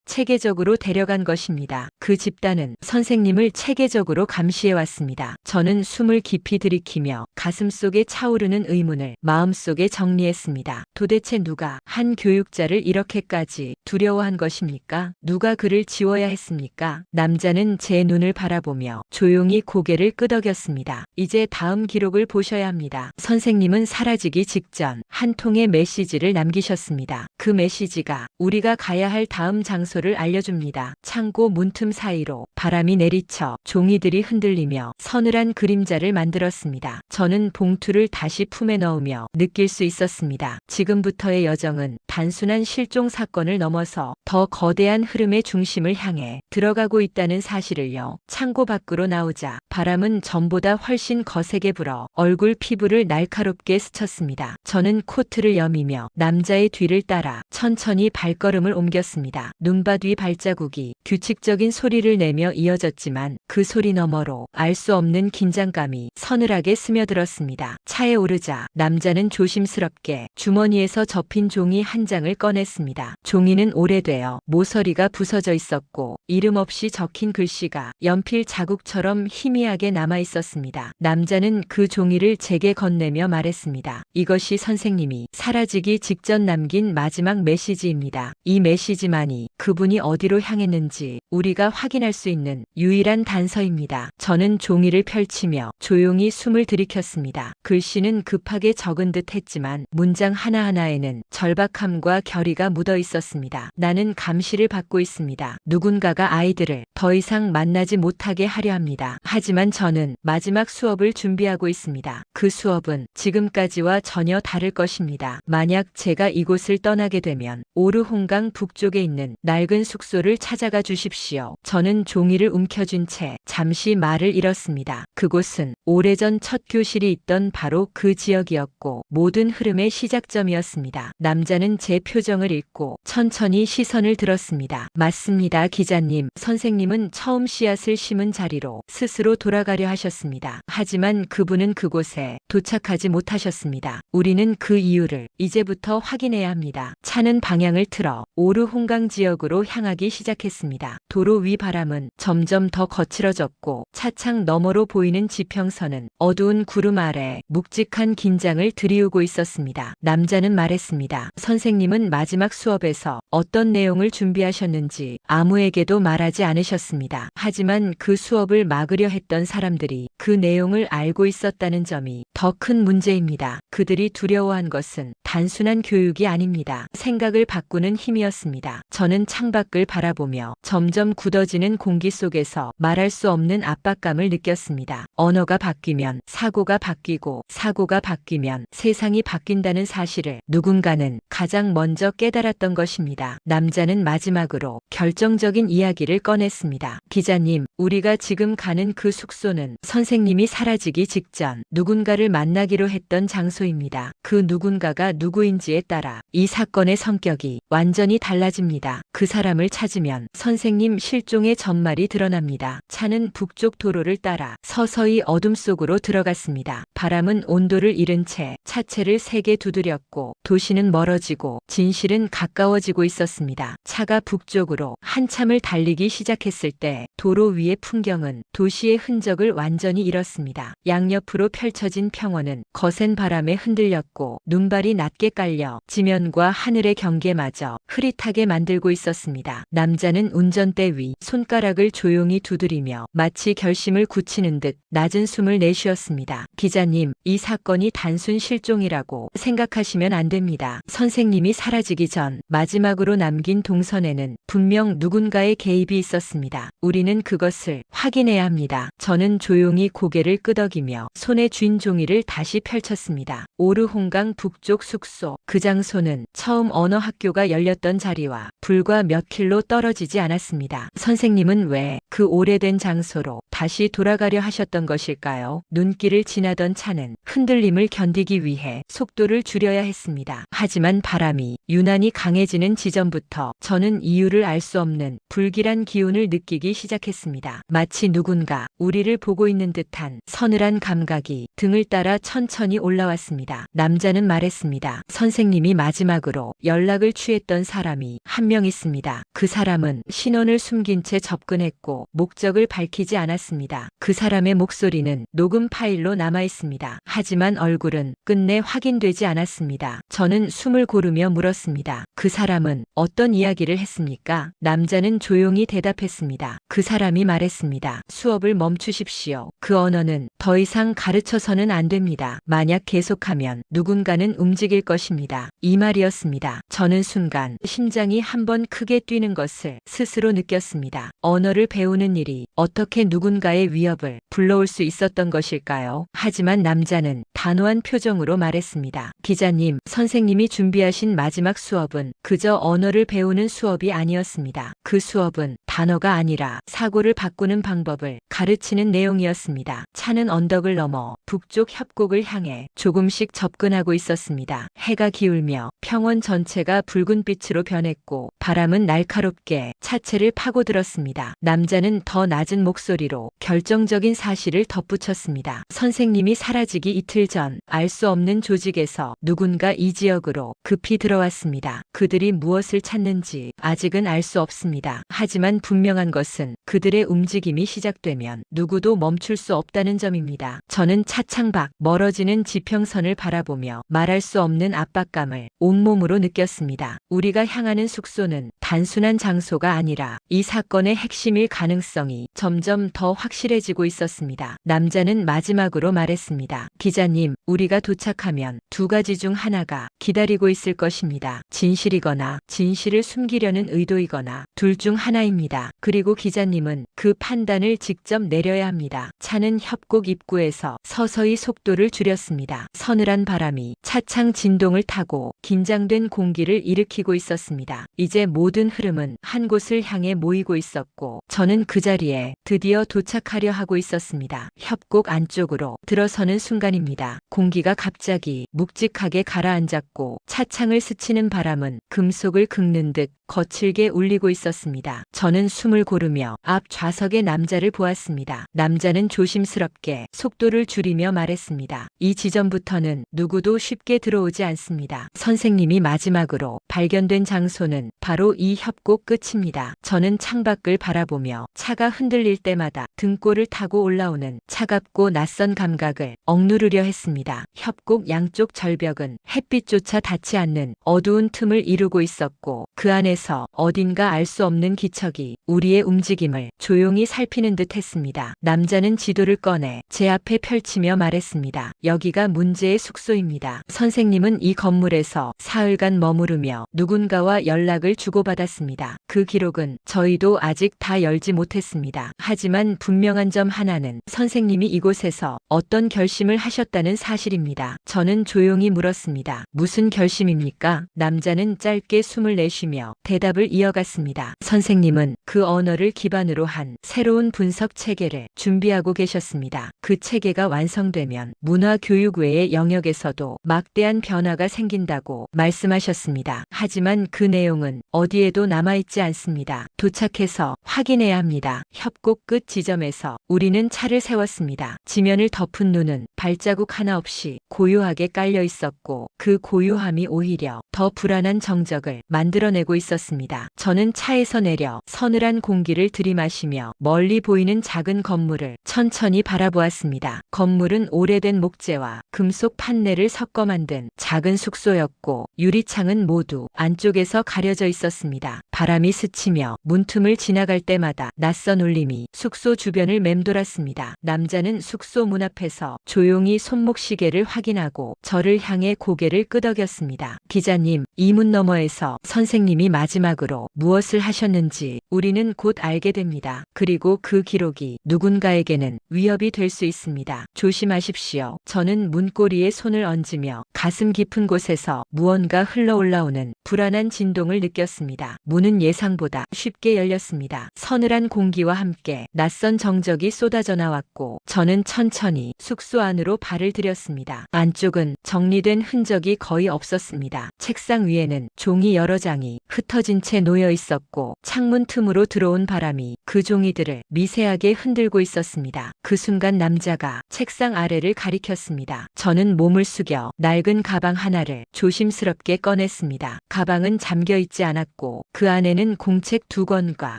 체계적으로 데려간 것입니다. 그 집단은 선생님을 체계적으로 감시해왔습니다. 저는 숨을 깊이 들이키며 가슴속에 차오르는 의문을 마음속에 정리했습니다. 도대체 누가 한 교육자를 이렇게까지 두려워한 것입니까? 누가 그를 지워야 했습니까? 남자는 제 눈을 바라보며 조용히 고개를 끄덕였습니다. 이제 다음 기록을 보셔야 합니다. 선생님은 사라지기 직전 한 통의 메시지를 남기셨습니다. 그 메시지가 우리가 가야 할 다음 장소를 알려줍니다. 창고 문틈 사이로 바람이 내리쳐 종이들이 흔들리며 서늘한 그림자를 만들었습니다. 저는 봉투를 다시 품에 넣으며 느낄 수 있었습니다. 지금부터의 여정은 단순한 실종 사건을 넘어서 더 거대한 흐름의 중심을 향해 들어가고 있다는 사실을요. 창고 밖으로 나오자 바람은 전보다 훨씬 거세게 불어 얼굴 피부를 날카롭게 스쳤습니다. 저는 코트를 여미며 남자의 뒤를 따라 천천히 발걸음을 옮겼습니다. 눈밭 위 발자국이 규칙적인 소리를 내며 이어졌지만 그 소리 너머로 알 수 없는 긴장감이 서늘하게 스며들었습니다. 차에 오르자 남자는 조심스럽게 주머니에서 접힌 종이 한 장을 꺼냈습니다. 종이는 오래되어 모서리가 부서져 있었고 이름 없이 적힌 글씨가 연필 자국처럼 희미하게 남아 있었습니다. 남자는 그 종이를 제게 건네며 말했습니다. 이것이 선생님이 사라지기 직전 남긴 마지막 메시지입니다. 이 메시지만이 그분이 어디로 향했는지 우리가 확인할 수 있는 유일한 단서입니다. 저는 종이를 펼치며 조용히 숨을 들이켰습니다. 글씨는 급하게 적은 듯 했지만 문장 하나하나에는 절박함과 결의가 묻어 있었습니다. 나는 감시를 받고 있습니다. 누군가가 아이들을 더 이상 만나지 못하게 하려 합니다. 하지만 저는 마지막 수업을 준비하고 있습니다. 그 수업은 지금까지와 전혀 다를 것입니다. 만약 제가 이곳을 떠나게 되면 오르홍강 북쪽에 있는 낡은 숙소를 찾아가 주십시오. 저는 종이를 움켜쥔 채 잠시 말을 잃었습니다. 그곳은 오래전 첫 교실이 있던 바로 그 지역이었고 모든 흐름의 시작점이었습니다. 남자는 제 표정을 읽고 천천히 시선을 들었습니다. 맞습니다, 기자님. 선생님은 처음 씨앗을 심은 자리로 스스로 돌아가려 하셨습니다. 하지만 그분은 그곳에 도착하지 못하셨습니다. 우리는 그 이유를 이제부터 확인해야 합니다. 차는 방향을 틀어 오르홍강 지역으로 향하기 시작했습니다. 도로 위 바람은 점점 더 거칠어졌고 차창 너머로 보이는 지평선은 어두운 구름 아래 묵직한 긴장을 드리우고 있었습니다. 남자는 말했습니다. 선생님은 마지막 수업에서 어떤 내용을 준비하셨는지 아무에게도 말하지 않으셨습니다. 하지만 그 수업을 막으려 했던 사람들이 그 내용을 알고 있었다는 점이 더 큰 문제입니다. 그들이 두려워한 것은 단순한 교육이 아닙니다. 생각을 바꾸는 힘이었습니다. 저는 창밖을 바라보며 점점 굳어지는 공기 속에서 말할 수 없는 압박감을 느꼈습니다. 언어가 바뀌면 사고가 바뀌고 사고가 바뀌면 세상이 바뀐다는 사실을 누군가는 가장 먼저 깨달았던 것입니다. 남자는 마지막으로 결정적인 이야기를 꺼냈습니다. 기자님, 우리가 지금 가는 그 숙소는 선생님이 사라지기 직전 누군가를 만나기로 했던 장소입니다. 그 누군가가 누구인지에 따라 이 사건의 성격이 완전히 달라집니다. 그 사람을 찾으면 선생님 실종의 전말이 드러납니다. 차는 북쪽 도로를 따라 서서히 어둠 속으로 들어갔습니다. 바람은 온도를 잃은 채 차체를 세게 두드렸고 도시는 멀어지고 진실은 가까워지고 있었습니다. 차가 북쪽으로 한참을 달리기 시작했을 때 도로 위의 풍경은 도시의 흔적을 완전히 잃었습니다. 양옆으로 펼쳐진 평원은 거센 바람에 흔들렸고 눈발이 낮게 깔려 지면과 하늘의 경계마저 흐릿하게 만들고 있었습니다. 남자는 운전대 위 손가락을 조용히 두드리며 마치 결심을 굳히는 듯 낮은 숨을 내쉬었습니다. 기자님, 이 사건이 단순 실종이라고 생각하시면 안 됩니다. 선생님이 사라지기 전 마지막으로 남긴 동선에는 분명 누군가의 개입이 있었습니다. 우리는 그것을 확인해야 합니다. 저는 조용히 고개를 끄덕이며 손에 쥔 종이를 다시 펼쳤습니다. 오르홍강 북쪽 숙소. 그 장소는 처음 언어학교가 열렸던 자리와 불과 몇 킬로 떨어지지 않았습니다. 선생님은 왜 그 오래된 장소로 다시 돌아가려 하셨던 것일까요? 눈길을 지나던 차는 흔들림을 견디기 위해 속도를 줄여야 했습니다. 하지만 바람이 유난히 강해지는 지점부터 저는 이유를 알 수 없는 불길한 기운을 느끼기 시작했습니다. 마치 누군가 우리를 보고 있는 듯한 서늘한 감각이 등을 따라 천천히 올라왔습니다. 남자는 말했습니다. 선생님이 마지막으로 연락을 취했던 사람이 한 명 있습니다. 그 사람은 신원을 숨긴 채 접근했고 목적을 밝히지 않았습니다. 그 사람의 목소리는 녹음 파일로 남아 있습니다. 하지만 얼굴은 끝내 확인되지 않았습니다. 저는 숨을 고르며 물었습니다. 그 사람은 어떤 이야기를 했습니까? 남자는 조용히 대답했습니다. 그 사람이 말했습니다. 수업을 멈추십시오. 그 언어는 더 이상 가르쳐서는 안 됩니다. 만약 계속하면 누군가는 움직일 것입니다. 이 말이었습니다. 저는 순간 심장이 한번 크게 뛰는 것을 스스로 느꼈습니다. 언어를 배우는 일이 어떻게 누군가의 위협을 불러올 수 있었던 것일까요? 하지만 남자는 단호한 표정으로 말했습니다. 기자님, 선생님이 준비하신 마지막 수업은 그저 언어를 배우는 수업이 아니었습니다. 그 수업은 단어가 아니라 사고를 바꾸는 방법을 가르치는 내용이었습니다. 차는 언덕을 넘어 북쪽 협곡을 향해 조금씩 접근하고 있었습니다. 해가 기울며 평원 전체가 붉은 빛으로 변했고 바람은 날카롭게 차체를 파고들었습니다. 남자는 더 낮은 목소리로 결정적인 사실을 덧붙였습니다. 선생님이 사라지기 이틀 전 알 수 없는 조직에서 누군가 이 지역으로 급히 들어왔습니다. 그들이 무엇을 찾는지 아직은 알 수 없습니다. 하지만 분명한 것은 그들의 움직임이 시작되면 누구도 멈출 수 없다는 점입니다. 저는 차창 밖 멀어지는 지평선을 바라보며 말할 수 없는 압박감을 온몸으로 느꼈습니다. 우리가 향하는 숙소는 단순한 장소가 아니라 이 사건의 핵심일 가능성이 점점 더 확실해지고 있었습니다. 남자는 마지막으로 말했습니다. 기자님, 우리가 도착하면 두 가지 중 하나가 기다리고 있을 것입니다. 진실이거나 진실을 숨기려는 의도이거나 둘 중 하나입니다. 그리고 기자님은 그 판단을 직접 내려야 합니다. 차는 협곡 입구에서 서서히 속도를 줄였습니다. 서늘한 바람이 차창 진동을 타고 긴장된 공기를 일으키고 있었습니다. 이제 모든 흐름은 한 곳을 향해 모이고 있었고 저는 그 자리에 드디어 도착하려 하고 있었습니다. 협곡 안쪽으로 들어서는 순간입니다. 공기가 갑자기 묵직하게 가라앉았고 차창을 스치는 바람은 금속을 긁는 듯 거칠게 울리고 있었습니다. 저는 숨을 고르며 앞 좌석의 남자를 보았습니다. 남자는 조심스럽게 속도를 줄이며 말했습니다. 이 지점부터는 누구도 쉽게 들어오지 않습니다. 선생님이 마지막으로 발견된 장소는 바로 이 협곡 끝입니다. 저는 창밖을 바라보며 차가 흔들릴 때마다 등골을 타고 올라오는 차갑고 낯선 감각을 억누르려 했습니다. 협곡 양쪽 절벽은 햇빛조차 닿지 않는 어두운 틈을 이루고 있었고 그 안에서 어딘가 알 수 없는 기척이 우리의 움직임을 조용히 살피는 듯 했습니다. 남자는 지도를 꺼내 제 앞에 펼치며 말했습니다. 여기가 문제의 숙소입니다. 선생님은 이 건물에서 사흘간 머무르며 누군가와 연락을 주고받았습니다. 그 기록은 저희도 아직 다 열지 못했습니다. 하지만 분명한 점 하나는 선생님이 이곳에서 어떤 결심을 하셨다는 사실입니다. 저는 조용히 물었습니다. 무슨 결심입니까? 남자는 짧게 숨을 내쉬며 대답을 이어갔습니다. 선생님은 그 언어를 기반으로 한 새로운 분석 체계를 준비하고 계셨습니다. 그 체계가 완성되면 문화 교육 외의 영역에서도 막대한 변화가 생긴다고 말씀하셨습니다. 하지만 그 내용은 어디에도 남아있지 않습니다. 도착해서 확인해야 합니다. 협곡 끝 지점에서 우리는 차를 세웠습니다. 지면을 덮은 눈은 발자국 하나 없이 고요하게 깔려 있었고 그 고요함이 오히려 더 불안한 정적을 만들어내고 있었습니다. 저는 차에서 내려 서늘한 공기를 들이마시며 멀리 보이는 작은 건물을 천천히 바라보았습니다. 건물은 오래된 목재와 금속 판넬을 섞어 만든 작은 숙소였고 유리창은 모두 안쪽에서 가려져 있었습니다. 바람이 스치며 문틈을 지나갈 때마다 낯선 울림이 숙소 주변을 맴돌았습니다. 남자는 숙소 문 앞에서 조용히 손목시계를 확인하고 저를 향해 고개를 끄덕였습니다. 기자님, 이 문 너머에서 선생님이 마지막으로 무엇을 하셨는지 우리는 곧 알게 됩니다. 그리고 그 기록이 누군가에게는 위협이 될 수 있습니다. 조심하십시오. 저는 문고리에 손을 얹으며 가슴 깊은 곳에서 무언가 흘러올라오는 불안한 진동을 느꼈습니다. 문은 예상보다 쉽게 열렸습니다. 서늘한 공기와 함께 낯선 정적이 쏟아져 나왔고 저는 천천히 숙소 안으로 발을 들였습니다. 안쪽은 정리된 흔적이 거의 없었습니다. 책상 위에는 종이 여러 장이 흩어진 채 놓여 있었고 창문 틈으로 들어온 바람이 그 종이들을 미세하게 흔들고 있었습니다. 그 순간 남자가 책상 아래를 가리켰습니다. 저는 몸을 숙여 낡은 가방 하나를 조심스럽게 꺼냈습니다. 가방은 잠겨 있지 않았고 그 안에는 공책 2권과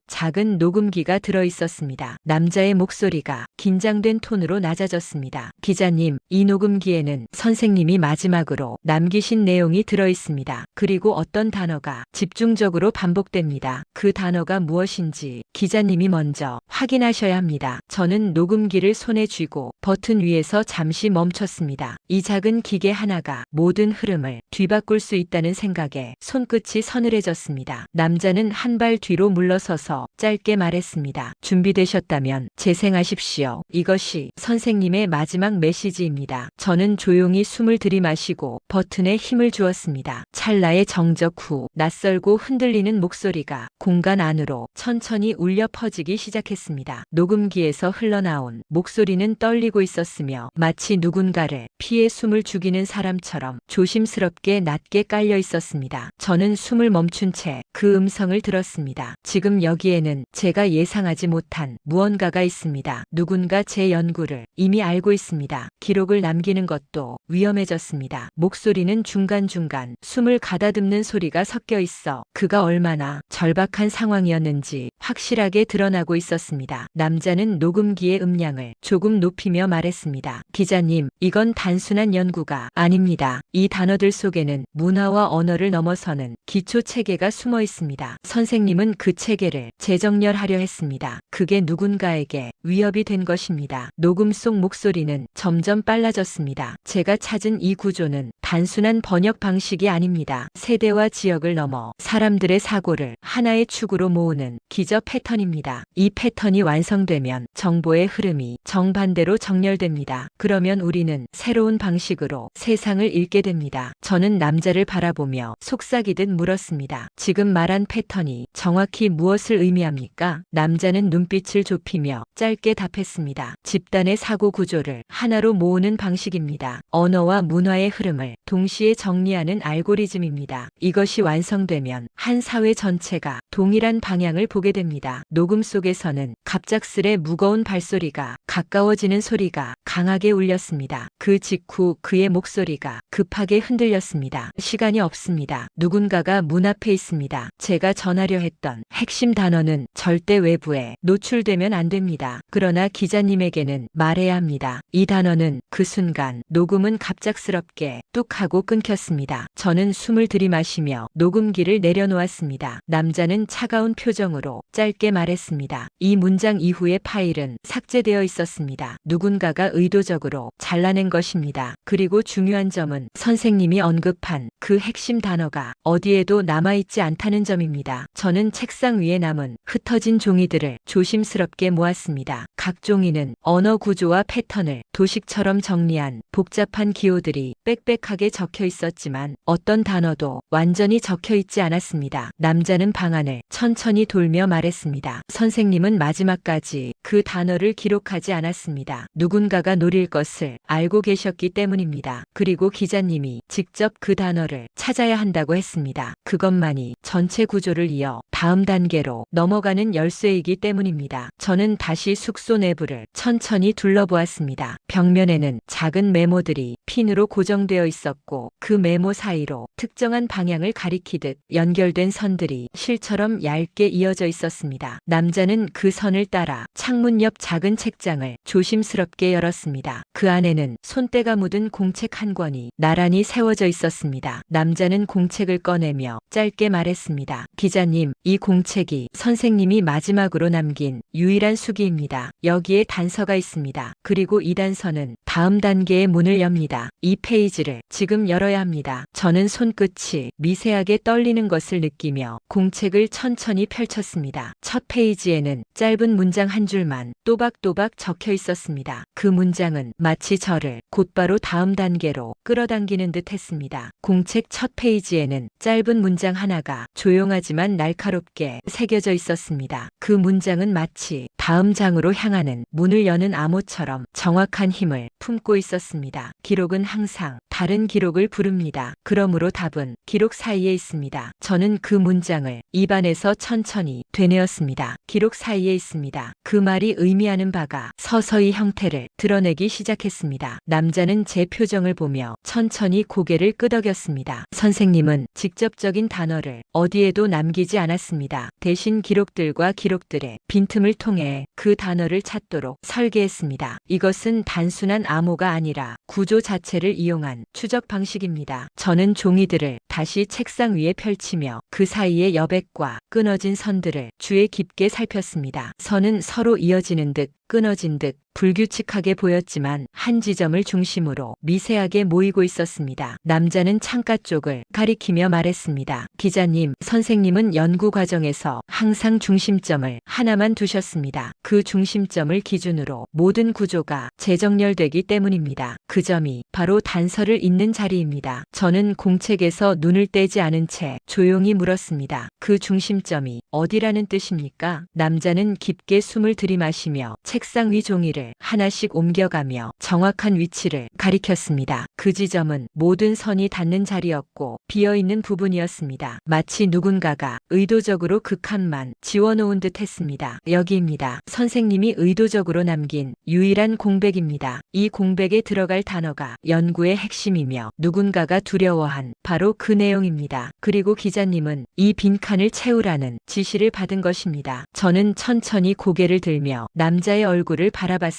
작은 녹음기가 들어 있었습니다. 남자의 목소리가 긴장된 톤으로 낮아졌습니다. 기자님, 이 녹음기에는 선생님이 마지막으로 남기신 내용이 들어 있습니다. 그리고 어떤 단어가 집중적으로 반복됩니다. 그 단어가 무엇인지 기자님이 먼저 확인하셔야 합니다. 저는 녹음기를 손에 쥐고 버튼 위에서 잠시 멈췄습니다. 이 작은 기계 하나가 모든 흐름을 뒤바꿀 수 있다는 생각에 손끝이 서늘해졌습니다. 남자는 한 발 뒤로 물러서서 짧게 말했습니다. 준비되셨다면 재생하십시오. 이것이 선생님의 마지막 메시지입니다. 저는 조용히 숨을 들이마시고 버튼에 힘을 주었습니다. 찰나의 정적 후 낯설고 흔들리는 목소리가 공간 안으로 천천히 울려 퍼지기 시작했습니다. 녹음기에서 흘러나온 목소리는 떨리고 있었으며 마치 누군가를 피해 숨을 죽이는 사람처럼 조심스럽게 낮게 깔려 있었습니다. 저는 숨을 멈춘 채 그 음성을 들었습니다. 지금 여기에는 제가 예상하지 못한 무언가가 있습니다. 누군가 제 연구를 이미 알고 있습니다. 기록을 남기는 것도 위험해졌습니다. 목소리는 중간중간 숨을 가다듬는 소리가 섞여 있어 그가 얼마나 절박한 상황이었는지 확실하게 드러나고 있었습니다. 남자는 녹음기의 음량을 조금 높이며 말했습니다. 기자님, 이건 단순한 연구가 아닙니다. 이 단어들 속에는 문화와 언어를 넘어서는 기초 체계가 숨어 있습니다. 선생님은 그 체계를 재정렬하려 했습니다. 그게 누군가에게 위협이 된 것입니다. 녹음 속 목소리는 점점 빨라졌습니다. 제가 찾은 이 구조는 단순한 번역 방식이 아닙니다. 세대와 지역을 넘어 사람들의 사고를 하나의 축으로 모으는 기저 패턴입니다. 이 패턴이 완성되면 정보의 흐름이 정반대로 정렬됩니다. 그러면 우리는 새로운 방식으로 세상을 읽게 됩니다. 저는 남자를 바라보며 속삭이듯 물었습니다. 지금 말한 패턴이 정확히 무엇을 의미합니까? 남자는 눈빛을 좁히며 짧게 답했습니다. 집단의 사고 구조를 하나로 모으는 방식입니다. 언어와 문화의 흐름을 동시에 정리하는 알고리즘입니다. 이것이 완성되면 한 사회 전체가 동일한 방향을 보게 됩니다. 녹음 속에서는 갑작스레 무거운 발소리가 가까워지는 소리가 강하게 울렸습니다. 그 직후 그의 목소리가 급하게 흔들렸습니다. 시간이 없습니다. 누군가가 문 앞에 있습니다. 제가 전하려 했던 핵심 단어는 절대 외부에 노출되면 안 됩니다. 그러나 기자님에게는 말해야 합니다. 이 단어는 그 순간 녹음은 갑작스럽게 뚝 하고 끊겼습니다. 저는 숨을 들이마시며 녹음기를 내려놓았습니다. 남자는 차가운 표정으로 짧게 말했습니다. 이 문장 이후의 파일은 삭제되어 있었습니다. 누군가가 의도적으로 잘라낸 것입니다. 그리고 중요한 점은 선생님이 언급한 그 핵심 단어가 어디에도 남아있지 않다는 점입니다. 저는 책상 위에 남은 흩어진 종이들을 조심스럽게 모았습니다. 각 종이는 언어 구조와 패턴을 도식처럼 정리한 복잡한 기호들이 빽빽하게 적혀 있었지만 어떤 단어도 완전히 적혀 있지 않았습니다. 남자는 방안을 천천히 돌며 말했습니다. 선생님은 마지막까지 그 단어를 기록하지 않았습니다. 누군가가 노릴 것을 알고 계셨기 때문입니다. 그리고 기자님이 직접 그 단어를 찾아야 한다고 했습니다. 그것만이 전체 구조를 이어 다음 단계로 넘어가는 열쇠이기 때문입니다. 저는 다시 숙소 내부를 천천히 둘러보았습니다. 벽면에는 작은 메모들이 핀으로 고정되어 있었고 그 메모 사이로 특정한 방향을 가리키듯 연결된 선들이 실처럼 얇게 이어져 있었습니다. 남자는 그 선을 따라 창문 옆 작은 책장을 조심스럽게 열었습니다. 그 안에는 손때가 묻은 공책 한 권이 나란히 세워져 있었습니다. 남자는 공책을 꺼내며 짧게 말했습니다. 기자님, 이 공책이 선생님이 마지막으로 남긴 유일한 수기입니다. 여기에 단서가 있습니다. 그리고 이 단서는 다음 단계의 문을 엽니다. 이 페이지를 지금 열어야 합니다. 저는 손끝이 미세하게 떨리는 것을 느끼며 공책을 천천히 펼쳤습니다. 첫 페이지에는 짧은 문장 한 줄만 또박또박 적혀 있었습니다. 그 문장은 마치 저를 곧바로 다음 단계로 끌어당기는 듯 했습니다. 공책 첫 페이지에는 짧은 문장 하나가 조용하지만 날카롭게 새겨져 있었습니다. 그 문장은 마치 다음 장으로 향하는 문을 여는 암호처럼 정확한 힘을 품고 있었습니다. 기록은 항상 다른 기록을 부릅니다. 그러므로 답은 기록 사이에 있습니다. 저는 그 문장을 입안에서 천천히 되뇌었습니다. 기록 사이에 있습니다. 그 말이 의미하는 바가 서서히 형태를 드러내기 시작했습니다. 남자는 제 표정을 보며 천천히 고개를 끄덕였습니다. 선생님은 직접적인 단어를 어디에도 남기지 않았습니다. 대신 기록들과 기록들의 빈틈을 통해 그 단어를 찾도록 설계했습니다. 이것은 단순한 암호가 아니라 구조 자체를 이용한 추적 방식입니다. 저는 종이들을 다시 책상 위에 펼치며 그 사이의 여백과 끊어진 선들을 주의 깊게 살폈습니다. 선은 서로 이어지는 듯 끊어진 듯 불규칙하게 보였지만 한 지점을 중심으로 미세하게 모이고 있었습니다. 남자는 창가 쪽을 가리키며 말했습니다. 기자님, 선생님은 연구 과정에서 항상 중심점을 하나만 두셨습니다. 그 중심점을 기준으로 모든 구조가 재정렬되기 때문입니다. 그 점이 바로 단서를 잇는 자리입니다. 저는 공책에서 눈을 떼지 않은 채 조용히 물었습니다. 그 중심점이 어디라는 뜻입니까? 남자는 깊게 숨을 들이마시며 책상 위 종이를 하나씩 옮겨가며 정확한 위치를 가리켰습니다. 그 지점은 모든 선이 닿는 자리였고 비어있는 부분이었습니다. 마치 누군가가 의도적으로 극한만 지워놓은 듯 했습니다. 여기입니다. 선생님이 의도적으로 남긴 유일한 공백입니다. 이 공백에 들어갈 단어가 연구의 핵심이며 누군가가 두려워한 바로 그 내용입니다. 그리고 기자님은 이 빈칸을 채우라는 지시를 받은 것입니다. 저는 천천히 고개를 들며 남자의 얼굴을 바라봤습니다.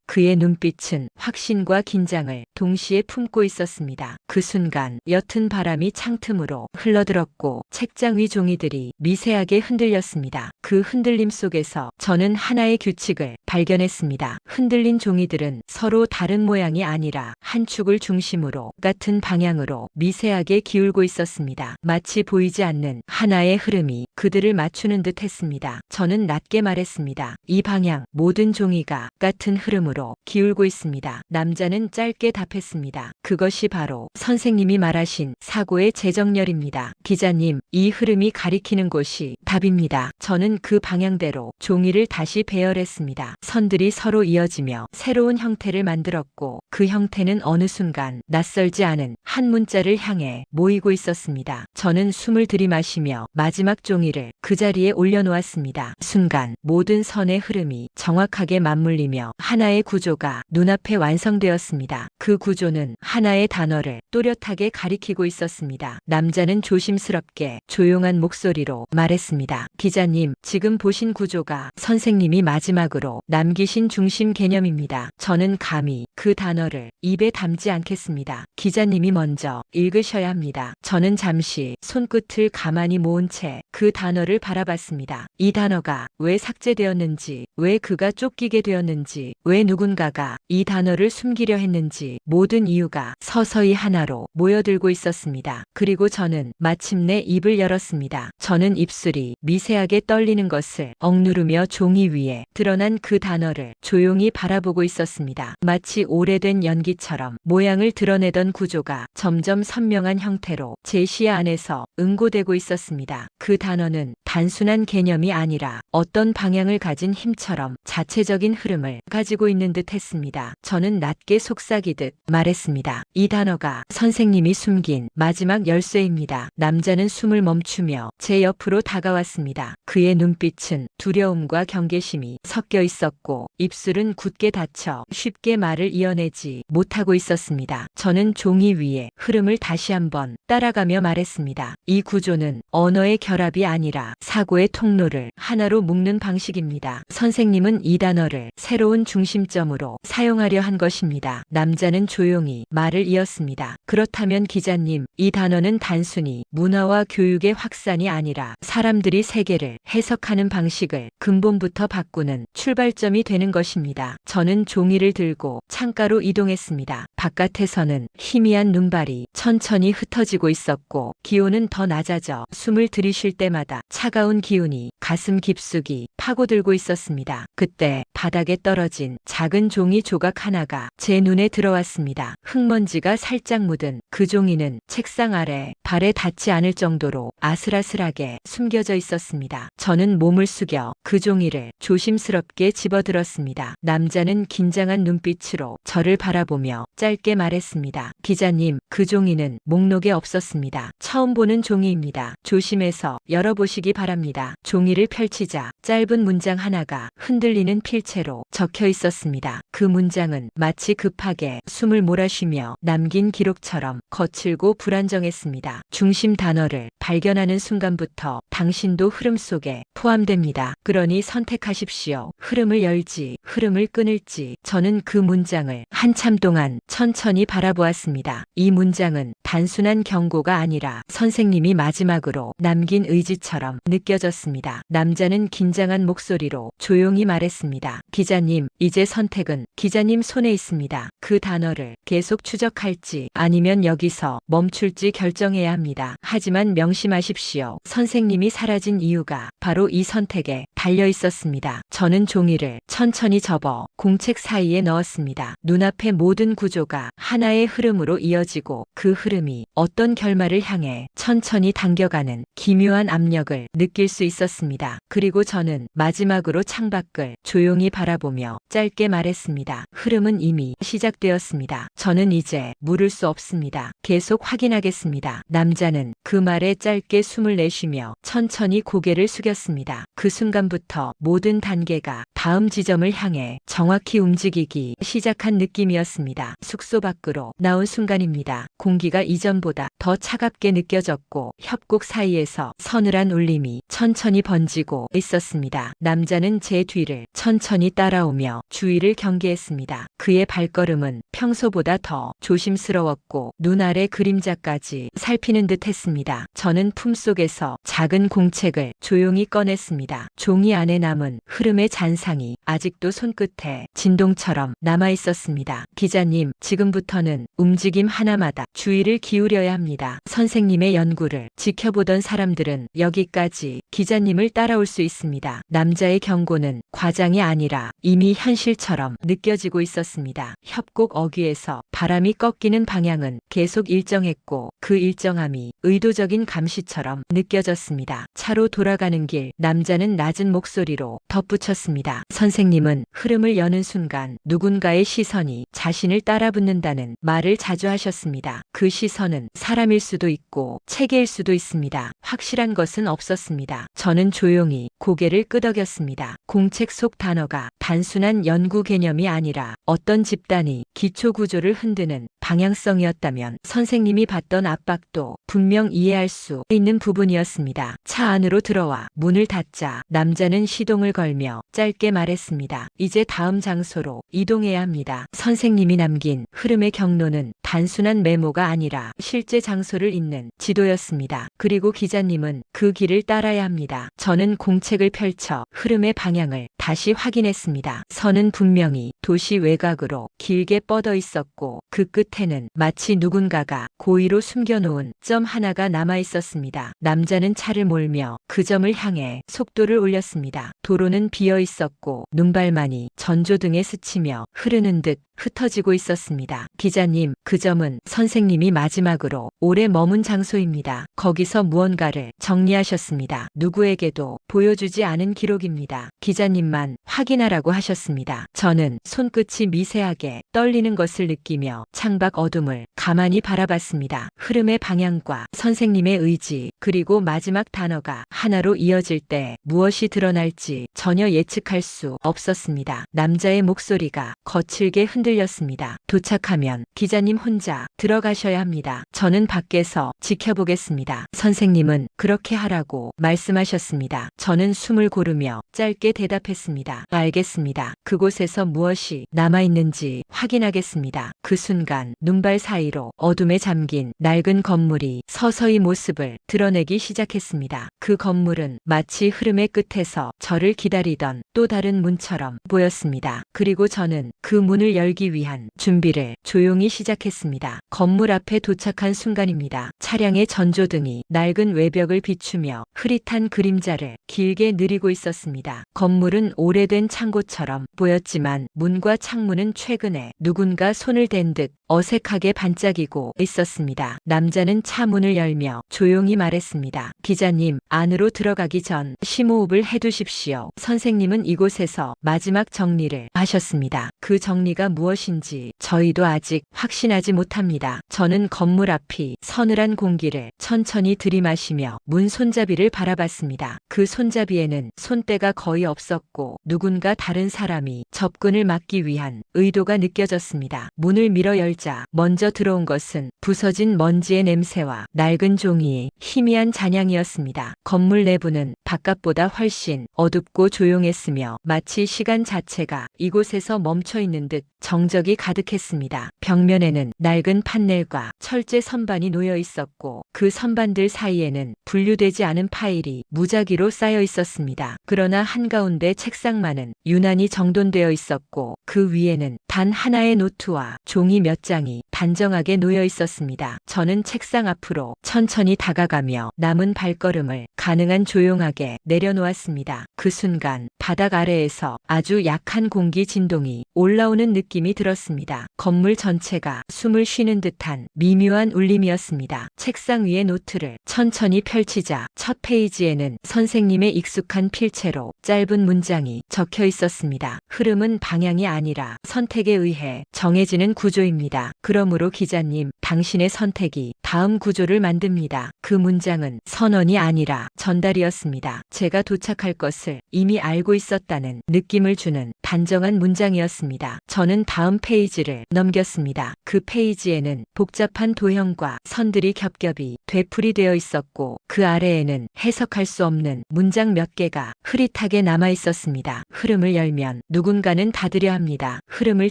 그의 눈빛은 확신과 긴장을 동시에 품고 있었습니다. 그 순간 옅은 바람이 창틈으로 흘러들었고 책장 위 종이들이 미세하게 흔들렸습니다. 그 흔들림 속에서 저는 하나의 규칙을 발견했습니다. 흔들린 종이들은 서로 다른 모양이 아니라 한 축을 중심으로 같은 방향으로 미세하게 기울고 있었습니다. 마치 보이지 않는 하나의 흐름이 그들을 맞추는 듯 했습니다. 저는 낮게 말했습니다. 이 방향, 모든 종이가 같은 흐름으로 기울고 있습니다. 남자는 짧게 답했습니다. 그것이 바로 선생님이 말하신 사고의 재정렬입니다. 기자님, 이 흐름이 가리키는 곳이 답입니다. 저는 그 방향대로 종이를 다시 배열했습니다. 선들이 서로 이어지며 새로운 형태를 만들었고 그 형태는 어느 순간 낯설지 않은 한 문자를 향해 모이고 있었습니다. 저는 숨을 들이마시며 마지막 종이를 그 자리에 올려놓았습니다. 순간 모든 선의 흐름이 정확하게 맞물리며 하나의 구조가 눈앞에 완성되었습니다. 그 구조는 하나의 단어를 또렷하게 가리키고 있었습니다. 남자는 조심스럽게 조용한 목소리로 말했습니다. 기자님, 지금 보신 구조가 선생님이 마지막으로 남기신 중심 개념입니다. 저는 감히 그 단어를 입에 담지 않겠습니다. 기자님이 먼저 읽으셔야 합니다. 저는 잠시 손끝을 가만히 모은 채 그 단어를 바라봤습니다. 이 단어가 왜 삭제되었는지, 왜 그가 쫓기게 되었는지, 왜 누군가가 이 단어를 숨기려 했는지 모든 이유가 서서히 하나로 모여들고 있었습니다. 그리고 저는 마침내 입을 열었습니다. 저는 입술이 미세하게 떨리는 것을 억누르며 종이 위에 드러난 그 단어를 조용히 바라보고 있었습니다. 마치 오래된 연기처럼 모양을 드러내던 구조가 점점 선명한 형태로 제 시야 안에서 응고되고 있었습니다. 그 단어는 단순한 개념이 아니라 어떤 방향을 가진 힘처럼 자체적인 흐름을 가지고 있는 듯 했습니다. 저는 낮게 속삭이듯 말했습니다. 이 단어가 선생님이 숨긴 마지막 열쇠입니다. 남자는 숨을 멈추며 제 옆으로 다가왔습니다. 그의 눈빛은 두려움과 경계심이 섞여 있었고 입술은 굳게 닫혀 쉽게 말을 이어내지 못하고 있었습니다. 저는 종이 위에 흐름을 다시 한번 따라가며 말했습니다. 이 구조는 언어의 결합이 아니라 사고의 통로를 하나로 묶는 방식입니다. 선생님은 이 단어를 새로운 중심점으로 사용하려 한 것입니다. 남자는 조용히 말을 이었습니다. 그렇다면 기자님, 이 단어는 단순히 문화와 교육의 확산이 아니라 사람들이 세계를 해석하는 방식을 근본부터 바꾸는 출발점이 되는 것입니다. 저는 종이를 들고 창가로 이동했습니다. 바깥에서는 희미한 눈발이 천천히 흩어지고 있었고 기온은 더 낮아져 숨을 들이쉴 때마다 차가운 기운이 가슴 깊숙이 파고들고 있었습니다. 그때 바닥에 떨어진 작은 종이 조각 하나가 제 눈에 들어왔습니다. 흙먼지가 살짝 묻은 그 종이는 책상 아래 발에 닿지 않을 정도로 아슬아슬하게 숨겨져 있었습니다. 저는 몸을 숙여 그 종이를 조심스럽게 집어들었습니다. 남자는 긴장한 눈빛으로 저를 바라보며 짧게 말했습니다. 기자님, 그 종이는 목록에 없었습니다. 처음 보는 종이입니다. 조심해서 열어보시기 바랍니다. 종이를 펼치자 짧은 문장 하나가 흔들리는 필체로 적혀 있었습니다. 그 문장은 마치 급하게 숨을 몰아쉬며 남긴 기록처럼 거칠고 불안정했습니다. 중심 단어를 발견하는 순간부터 당신도 흐름 속에 포함됩니다. 그러니 선택하십시오. 흐름을 열지, 흐름을 끊을지. 저는 그 문장을 한참 동안 천천히 바라보았습니다. 이 문장은 단순한 경고가 아니라 선생님이 마지막으로 남긴 의지처럼 느껴졌습니다. 남자는 긴장한 목소리로 조용히 말했습니다. 기자님, 이제 선택은 기자님 손에 있습니다. 그 단어를 계속 추적할지 아니면 여기서 멈출지 결정해야 합니다. 하지만 명심하십시오. 선생님이 사라진 이유가 바로 이 선택에 달려 있었습니다. 저는 종이를 천천히 접어 공책 사이에 넣었습니다. 눈앞의 모든 구조가 하나의 흐름으로 이어지고 그 흐름이 어떤 결말을 향해 천천히 당겨가는 기묘한 압력을 느낄 수 있었습니다. 그리고 저는 마지막으로 창밖을 조용히 바라보며 짧게 말했습니다. 흐름은 이미 시작되었습니다. 저는 이제 물을 수 없습니다. 계속 확인하겠습니다. 남자는 그 말에 짧게 숨을 내쉬며 천천히 고개를 숙였습니다. 그 순간부터 모든 단계가 다음 지점을 향해 정확히 움직이기 시작한 느낌이었습니다. 숙소 밖으로 나온 순간입니다. 공기가 이전보다 더 차갑게 느껴졌고 협곡 사이에서 서늘한 울림이 천천히 번지고 있었습니다. 남자는 제 뒤를 천천히 따라오며 주위를 경계했습니다. 그의 발걸음은 평소보다 더 조심스러웠고 눈 아래 그림자까지 살피는 듯 했습니다. 저는 품속에서 작은 공책을 조용히 꺼냈습니다. 종이 안에 남은 흐름의 잔상이 아직도 손끝에 진동처럼 남아 있었습니다. 기자님, 지금부터는 움직임 하나마다 주의를 기울여야 합니다. 선생님의 연구를 지켜보던 사람들은 여기까지 기자님을 따라올 수 있습니다. 남자의 경고는 과장이 아니라 이미 현실처럼 느껴지고 있었습니다. 협곡 어귀에서 바람이 꺾이는 방향은 계속 일정했고 그 일정함이 의도적인 감시처럼 느껴졌습니다. 차로 돌아가는 길, 남자는 낮은 목소리로 덧붙였습니다. 선생님은 흐름을 여는 순간 누군가의 시선이 자신을 따라붙는다는 말을 자주 하셨습니다. 그 시선은 사람일 수도 있고 체계일 수도 있습니다. 확실한 것은 없었습니다. 저는 조용히 고개를 끄덕였습니다. 공책 속 단어가 단순한 연구 개념이 아니라 어떤 집단이 기초 구조를 흔드는 방향성이었다면 선생님이 받던 압박도 분명 이해할 수 있는 부분이었습니다. 차 안으로 들어와 문을 닫자 남자는 시동을 걸며 짧게 말했습니다. 이제 다음 장소로 이동해야 합니다. 선생님이 남긴 흐름의 경로는 단순한 메모가 아니라 실제 장소를 잇는 지도였습니다. 그리고 기자님은 그 길을 따라야 합니다. 저는 공책을 펼쳐 흐름의 방향을 다시 확인했습니다. 선은 분명히 도시 외곽으로 길게 뻗어 있었고 그 끝에는 마치 누군가가 고의로 숨겨놓은 점 하나가 남아 있었습니다. 남자는 차를 몰며 그 점을 향해 속도를 올렸습니다. 도로는 비어 있었고 눈발만이 전조등에 스치며 흐르는 듯 흩어지고 있었습니다. 기자님, 그 점은 선생님이 마지막으로 오래 머문 장소입니다. 거기서 무언가를 정리하셨습니다. 누구에게도 보여주지 않은 기록입니다. 기자님만 확인하라고 하셨습니다. 저는 손끝이 미세하게 떨리는 것을 느끼며 창밖 어둠을 가만히 바라봤습니다. 흐름의 방향과 선생님의 의지, 그리고 마지막 단어가 하나로 이어질 때 무엇이 드러날지 전혀 예측할 수 없었습니다. 남자의 목소리가 거칠게 흔들렸습니다. 도착하면 기자님 혼자 들어가셔야 합니다. 저는 밖에서 지켜보겠습니다. 선생님은 그렇게 하라고 말씀하셨습니다. 저는 숨을 고르며 짧게 대답했습니다. 알겠습니다. 그곳에서 무엇이 남아있는지 확인하겠습니다. 그 순간 눈발 사이로 어둠에 잠긴 낡은 건물이 서서히 모습을 드러내기 시작했습니다. 그 건물은 마치 흐름의 끝에서 저를 기다리던 또 다른 문처럼 보였습니다. 그리고 저는 그 문을 열기 위한 준비를 조용히 시작했습니다. 건물 앞에 도착한 순간입니다. 차량의 전조등이 낡은 외벽을 비추며 흐릿한 그림자를 길게 느리고 있었습니다. 건물은 오래된 창고처럼 보였지만 문과 창문은 최근에 누군가 손을 댄 듯 어색하게 반짝이고 있었습니다. 남자는 차 문을 열며 조용히 말했습니다. 기자님, 안으로 들어가기 전 심호흡을 해두십시오. 선생님은 이곳에서 마지막 정리를 하셨습니다. 그 정리가 무엇인지 저희도 아직 확신하지 못합니다. 저는 건물 앞이 서늘한 공기를 천천히 들이마시며 문 손잡이를 바라봤습니다. 그 손잡이에는 손때가 거의 없었고 누군가 다른 사람이 접근을 막기 위한 의도가 느껴졌습니다. 문을 밀어 열자 먼저 들어온 것은 부서진 먼지의 냄새와 낡은 종이의 희미한 잔향이었습니다. 건물 내부는 바깥보다 훨씬 어둡고 조용했으며 마치 시간 자체가 이곳에서 멈춰 있는 듯 정적이 가득했습니다. 벽면에는 낡은 판넬과 철제 선반이 놓여 있었고 그 선반들 사이에는 분류되지 않은 파일이 무작위로 쌓여 있었습니다. 그러나 한가운데 책상만은 유난히 정돈되어 있었고 그 위에는 단 하나의 노트와 종이 몇 장이 단정하게 놓여 있었습니다. 저는 책상 앞으로 천천히 다가가며 남은 발걸음을 가능한 조용하게 내려놓았습니다. 그 순간 바닥 아래에서 아주 약한 공기 진동이 올라오는 느낌이 들었습니다. 건물 전체가 숨을 쉬는 듯한 미묘한 울림이었습니다. 책상 위에 노트를 천천히 펼치자 첫 페이지에는 선생님의 익숙한 필체로 짧은 문장이 적혀 있었습니다. 흐름은 방향이 아니라 선택에 의해 정해지는 구조입니다. 그러므로 기자님, 당신의 선택이 다음 구조를 만듭니다. 그 문장은 선언이 아니라 전달이었습니다. 제가 도착할 것을 이미 알고 있었다는 느낌을 주는 단정한 문장이었습니다. 저는 다음 페이지를 넘겼습니다. 그 페이지에는 복잡한 도형과 선들이 겹겹이 되풀이 되어 있었고 그 아래에는 해석할 수 없는 문장 몇 개가 흐릿하게 남아 있었습니다. 흐름을 열면 누군가는 닫으려 합니다. 흐름을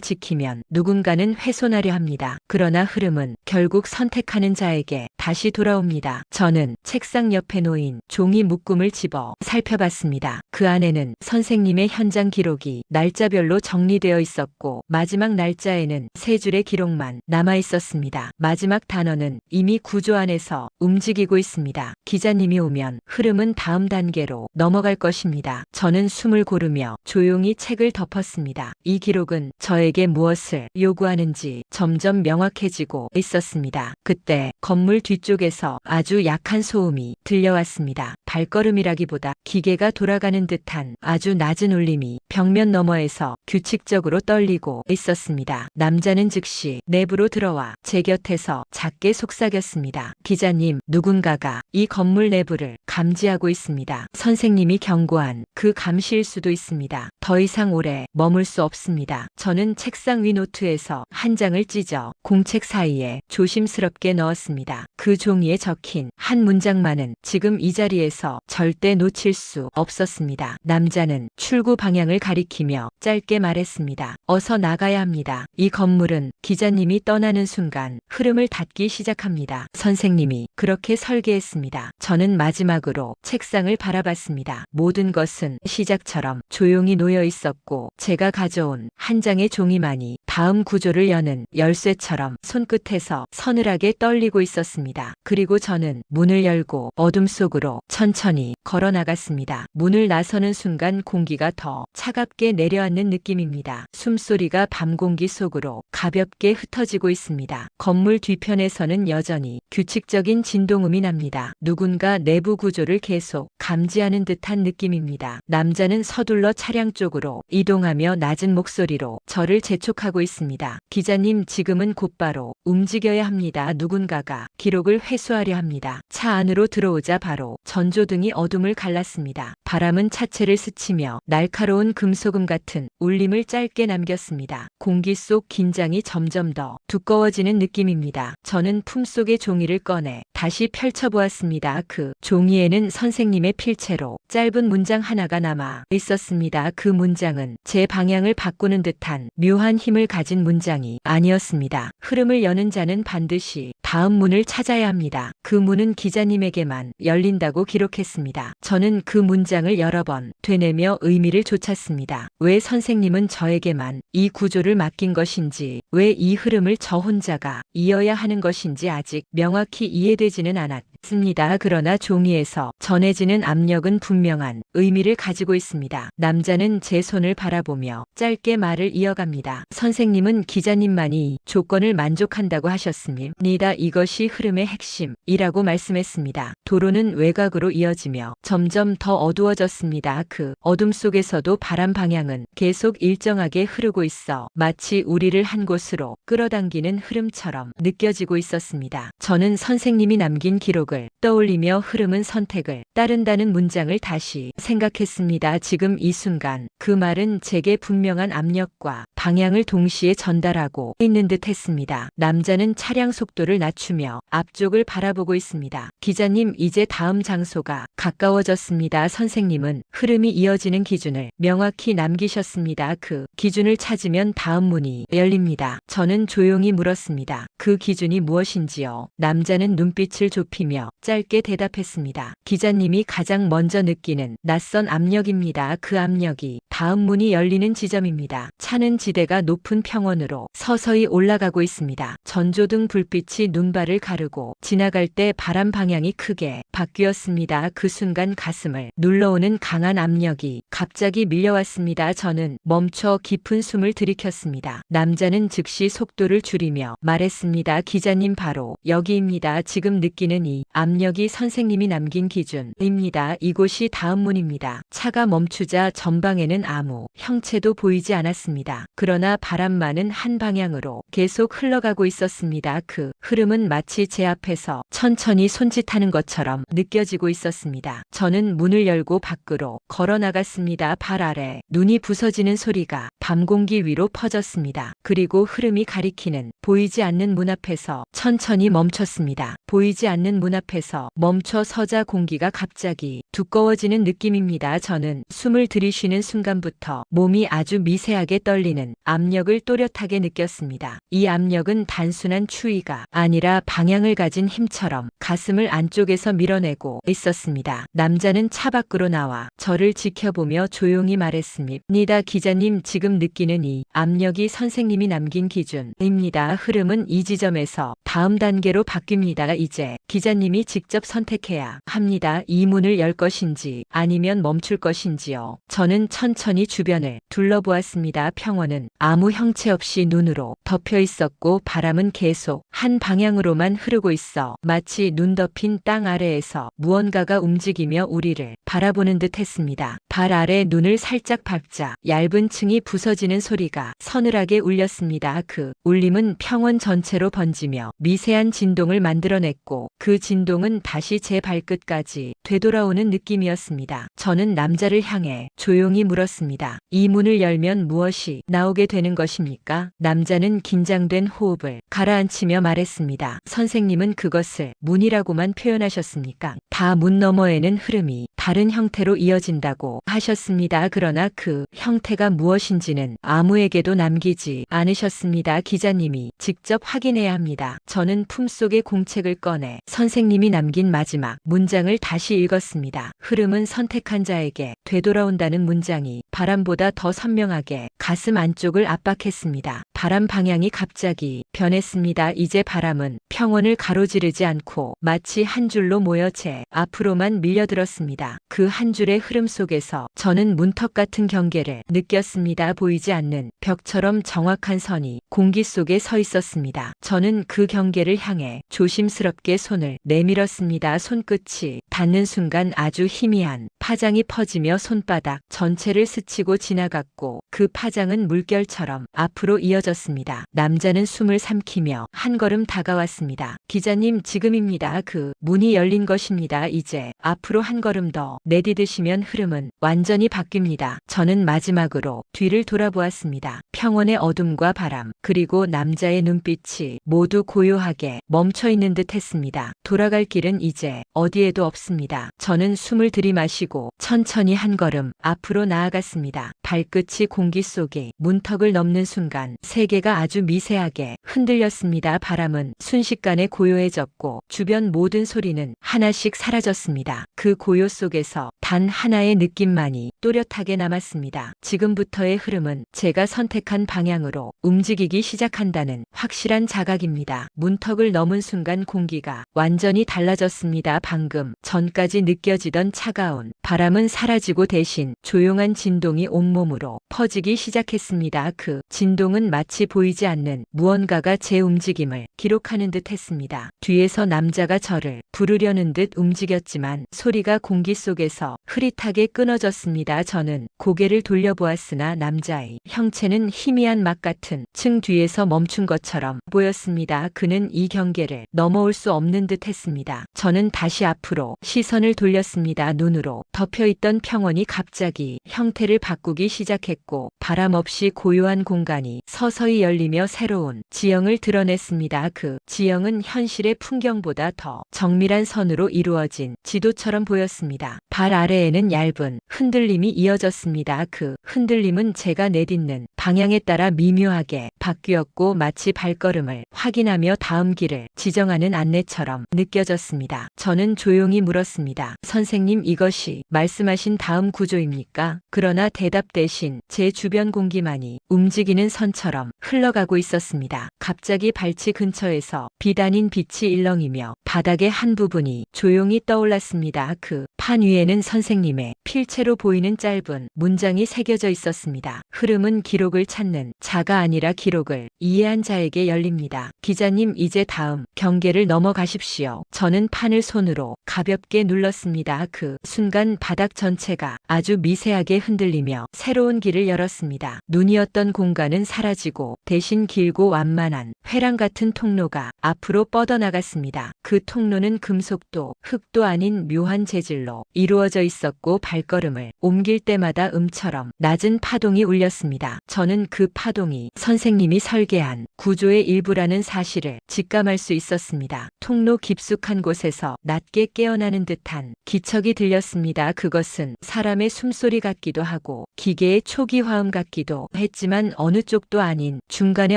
지키면 누군가는 훼손하려 합니다. 그러나 흐름은 결국 선택하는 자 의사에게 다시 돌아옵니다. 저는 책상 옆에 놓인 종이 묶음을 집어 살펴봤습니다. 그 안에는 선생님의 현장 기록이 날짜별로 정리되어 있었고 마지막 날짜에는 세 줄의 기록만 남아 있었습니다. 마지막 단어는 이미 구조 안에서 움직이고 있습니다. 기자님이 오면 흐름은 다음 단계로 넘어갈 것입니다. 저는 숨을 고르며 조용히 책을 덮었습니다. 이 기록은 저에게 무엇을 요구하는지 점점 명확해지고 있었습니다. 그때 건물 뒤쪽에서 아주 약한 소음이 들려왔습니다. 발걸음이라기보다 기계가 돌아가는 듯한 아주 낮은 울림이 벽면 너머에서 규칙적으로 떨리고 있었습니다. 남자는 즉시 내부로 들어와 제 곁에서 작게 속삭였습니다. 기자님, 누군가가 이 건물 내부를 감지하고 있습니다. 선생님이 경고한 그 감시일 수도 있습니다. 더 이상 오래 머물 수 없습니다. 저는 책상 위 노트에서 한 장을 찢어 공책 사이에 조심스럽게 넣었습니다. 그 종이에 적힌 한 문장만은 지금 이 자리에서 절대 놓칠 수 없었습니다. 남자는 출구 방향을 가리키며 짧게 말했습니다. 어서 나가야 합니다. 이 건물은 기자님이 떠나는 순간 흐름을 닫기 시작합니다. 선생님이 그렇게 설계했습니다. 저는 마지막으로 책상을 바라봤습니다. 모든 것은 시작처럼 조용히 놓여 있었고 제가 가져온 한 장의 종이만이 다음 구조를 여는 열쇠처럼 손끝에서 서늘하게 떨리고 있었습니다. 그리고 저는 문을 열고 어둠 속으로 천천히 걸어 나갔습니다. 문을 나서는 순간 공기가 더 차갑게 내려앉는 느낌입니다. 숨소리가 밤 공기 속으로 가볍게 흩어지고 있습니다. 건물 뒤편에서는 여전히 규칙적인 진동음이 납니다. 누군가 내부 구조를 계속 감지하는 듯한 느낌입니다. 남자는 서둘러 차량 쪽으로 이동하며 낮은 목소리로 저를 재촉하고 있습니다. 기자님, 지금은 곧바로 움직여야 합니다. 누군가가 기록을 회수하려 합니다. 차 안으로 들어오자 바로 전조등이 어둠을 갈랐습니다. 바람은 차체를 스치며 날카로운 금소금 같은 울림을 짧게 남겼습니다. 공기 속 긴장이 점점 더 두꺼워지는 느낌입니다. 저는 품속의 종이를 꺼내 다시 펼쳐보았습니다. 그 종이에는 선생님의 필체로 짧은 문장 하나가 남아 있었습니다. 그 문장은 제 방향을 바꾸는 듯한 묘한 힘을 가진 문장이 아니었습니다. 흐름을 여는 자는 반드시 다음 문을 찾아야 합니다. 그 문은 기자님에게만 열린다고 기록했습니다. 저는 그 문장을 여러 번 되뇌며 의미를 쫓았습니다. 왜 선생님은 저에게만 이 구조를 맡긴 것인지, 왜 이 흐름을 저 혼자가 이어야 하는 것인지 아직 명확히 이해되지는 않았습니다. 그러나 종이에서 전해지는 압력은 분명한 의미를 가지고 있습니다. 남자는 제 손을 바라보며 짧게 말을 이어갑니다. 선생님은 기자님만이 조건을 만족한다고 하셨습니다. 이것이 흐름의 핵심이라고 말씀했습니다. 도로는 외곽으로 이어지며 점점 더 어두워졌습니다. 그 어둠 속에서도 바람 방향은 계속 일정하게 흐르고 있어 마치 우리를 한 곳으로 끌어당기는 흐름처럼 느껴지고 있었습니다. 저는 선생님이 남긴 기록을 떠올리며 흐름은 선택을 따른다는 문장을 다시 생각했습니다. 지금 이 순간 그 말은 제게 분명한 압력과 방향을 동시에 전달하고 있는 듯 했습니다. 남자는 차량 속도를 낮추며 앞쪽을 바라보고 있습니다. 기자님, 이제 다음 장소가 가까워졌습니다. 선생님은 흐름이 이어지는 기준을 명확히 남기셨습니다. 그 기준을 찾으면 다음 문이 열립니다. 저는 조용히 물었습니다. 그 기준이 무엇인지요? 남자는 눈빛을 좁히며 짧게 대답했습니다. 기자님이 가장 먼저 느끼는 낯선 압력입니다. 그 압력이 다음 문이 열리는 지점입니다. 차는 지대가 높은 평원으로 서서히 올라가고 있습니다. 전조등 불빛이 눈발을 가르고 지나갈 때 바람 방향이 크게 바뀌었습니다. 그 순간 가슴을 눌러오는 강한 압력이 갑자기 밀려왔습니다. 저는 멈춰 깊은 숨을 들이켰습니다. 남자는 즉시 속도를 줄이며 말했습니다. 기자님, 바로 여기입니다. 지금 느끼는 이 압력이 선생님이 남긴 기준입니다. 이곳이 다음 문입니다. 차가 멈추자 전방에는 아무 형체도 보이지 않았습니다. 그러나 바람만은 한 방향으로 계속 흘러가고 있었습니다. 그 흐름은 마치 제 앞에서 천천히 손짓하는 것처럼 느껴지고 있었습니다. 저는 문을 열고 밖으로 걸어 나갔습니다. 발 아래 눈이 부서지는 소리가 밤 공기 위로 퍼졌습니다. 그리고 흐름이 가리키는 보이지 않는 문 앞에서 천천히 멈췄습니다. 보이지 않는 문 앞에서 멈춰 서자 공기가 갑자기 두꺼워지는 느낌입니다. 저는 숨을 들이쉬는 순간부터 몸이 아주 미세하게 떨리는 압력을 또렷하게 느꼈습니다. 이 압력은 단순한 추위가 아니라 방향을 가진 힘처럼 가슴을 안쪽에서 밀어내고 있었습니다. 남자는 차 밖으로 나와 저를 지켜보며 조용히 말했습니다. 기자님, 지금 느끼는 이 압력이 선생님이 남긴 기준입니다. 흐름은 이 지점에서 다음 단계로 바뀝니다. 이제 기자님이 직접 선택해야 합니다. 이 문을 열 것인지 아니면 멈출 것인지요. 저는 천천히 주변을 둘러보았습니다. 평원은 아무 형체 없이 눈으로 덮여 있었고 바람은 계속 한 방향으로만 흐르고 있어 마치 눈 덮인 땅 아래에서 무언가가 움직이며 우리를 바라보는 듯 했습니다. 발 아래 눈을 살짝 밟자 얇은 층이 부서지는 소리가 서늘하게 울렸습니다. 그 울림은 평원 전체로 번지며 미세한 진동을 만들어냈고 그 진동은 다시 제 발끝까지 되돌아오는 느낌이었습니다. 저는 남자를 향해 조용히 물었습니다. 이 문을 열면 무엇이 나오게 되는 것입니까? 남자는 긴장된 호흡을 가라앉히며 말했습니다. 선생님은 그것을 문이라고만 표현하셨습니까? 다 문 너머에는 흐름이 다른 형태로 이어진다고 하셨습니다. 그러나 그 형태가 무엇인지는 아무에게도 남기지 않으셨습니다. 기자님이 직접 확인해야 합니다. 저는 품속의 공책을 꺼내 선생님이 남긴 마지막 문장을 다시 읽었습니다. 흐름은 선택한 자에게 되돌아온다는 문장이 바람보다 더 선명하게 가슴 안쪽을 압박했습니다. 바람 방향이 갑자기 변했습니다. 이제 바람은 평원을 가로지르지 않고 마치 한 줄로 모여 제 앞으로만 밀려들었습니다. 그 한 줄의 흐름 속에서 저는 문턱 같은 경계를 느꼈습니다. 보이지 않는 벽처럼 정확한 선이 공기 속에 서 있었습니다. 저는 그 경계를 향해 조심스럽게 손을 내밀었습니다. 손끝이 닿는 순간 아주 희미한 파장이 퍼지며 손바닥 전체를 스치고 지나갔고 그 파장은 물결처럼 앞으로 이어졌습니다. 남자는 숨을 삼키며 한 걸음 다가왔습니다. 기자님, 지금입니다. 그 문이 열린 것입니다. 이제 앞으로 한 걸음 더 내디드시면 흐름은 완전히 바뀝니다. 저는 마지막으로 뒤를 돌아보았습니다. 평원의 어둠과 바람 그리고 남자의 눈빛이 모두 고요하게 멈춰있는 듯 했습니다. 돌아갈 길은 이제 어디에도 없습니다. 저는 숨을 들이마시고 천천히 한 걸음 앞으로 나아갔습니다. 발끝이 공기 속에 문턱을 넘는 순간 세계가 아주 미세하게 흔들렸습니다. 바람은 순식간에 고요해졌고 주변 모든 소리는 하나씩 사라졌습니다. 그 고요 속에서 단 하나의 느낌만이 또렷하게 남았습니다. 지금부터의 흐름은 제가 선택한 방향으로 움직이기 시작한다는 확실한 자각입니다. 문턱을 넘은 순간 공기가 완전히 달라졌습니다. 방금 전까지 느껴지던 차가운 바람은 사라지고 대신 조용한 진동이 온몸으로 퍼지기 시작했습니다. 그 진동은 마치 보이지 않는 무언가가 제 움직임을 기록하는 듯 했습니다. 뒤에서 남자가 저를 부르려는 듯 움직였지만 소리가 공기 속에서 흐릿하게 끊어졌습니다. 저는 고개를 돌려보았으나 남자의 형체는 희미한 막 같은 층 뒤에서 멈춘 것처럼 보였습니다. 그는 이 경계를 넘어올 수 없는 듯 했습니다. 저는 다시 앞으로 시선을 돌렸습니다. 눈으로 덮여있던 평원이 갑자기 형태를 바꾸기 시작했고 바람 없이 고요한 공간이 서서히 열리며 새로운 지형을 드러냈습니다. 그 지형은 현실의 풍경보다 더 정밀한 선으로 이루어진 지도처럼 보였습니다. 발 아래에는 얇은 흔들림이 이어졌습니다. 그 흔들림은 제가 내딛는 방향에 따라 미묘하게 바뀌었고 마치 발걸음을 확인하며 다음 길을 지정하는 안내처럼 느껴졌습니다. 저는 조용히 물었습니다. 선생님, 이것이 말씀하신 다음 구조입니까? 그러나 대답 대신 제 주변 공기만이 움직이는 선처럼 흘러가고 있었습니다. 갑자기 발치 근처에서 빛 아닌 빛이 일렁이며 바닥의 한 부분이 조용히 떠올랐습니다. 그 판 위에는 선생님의 필체로 보이는 짧은 문장이 새겨져 있었습니다. 흐름은 기록을 찾는 자가 아니라 기록을 이해한 자에게 열립니다. 기자님, 이제 다음 경계를 넘어가십시오. 저는 판을 손으로 가볍게 눌렀습니다. 그 순간 바닥 전체가 아주 미세하게 흔들리며 새로운 길을 열었습니다. 눈이었던 공간은 사라지고 대신 길고 완만한 회랑 같은 통로가 앞으로 뻗어나갔습니다. 그 통로는 금속도 흙도 아닌 묘한 재질로 이루어져 있었고 발걸음을 옮길 때마다 음처럼 낮은 파동이 울렸습니다. 들렸습니다. 저는 그 파동이 선생님이 설계한 구조의 일부라는 사실을 직감할 수 있었습니다. 통로 깊숙한 곳에서 낮게 깨어나는 듯한 기척이 들렸습니다. 그것은 사람의 숨소리 같기도 하고 기계의 초기 화음 같기도 했지만 어느 쪽도 아닌 중간에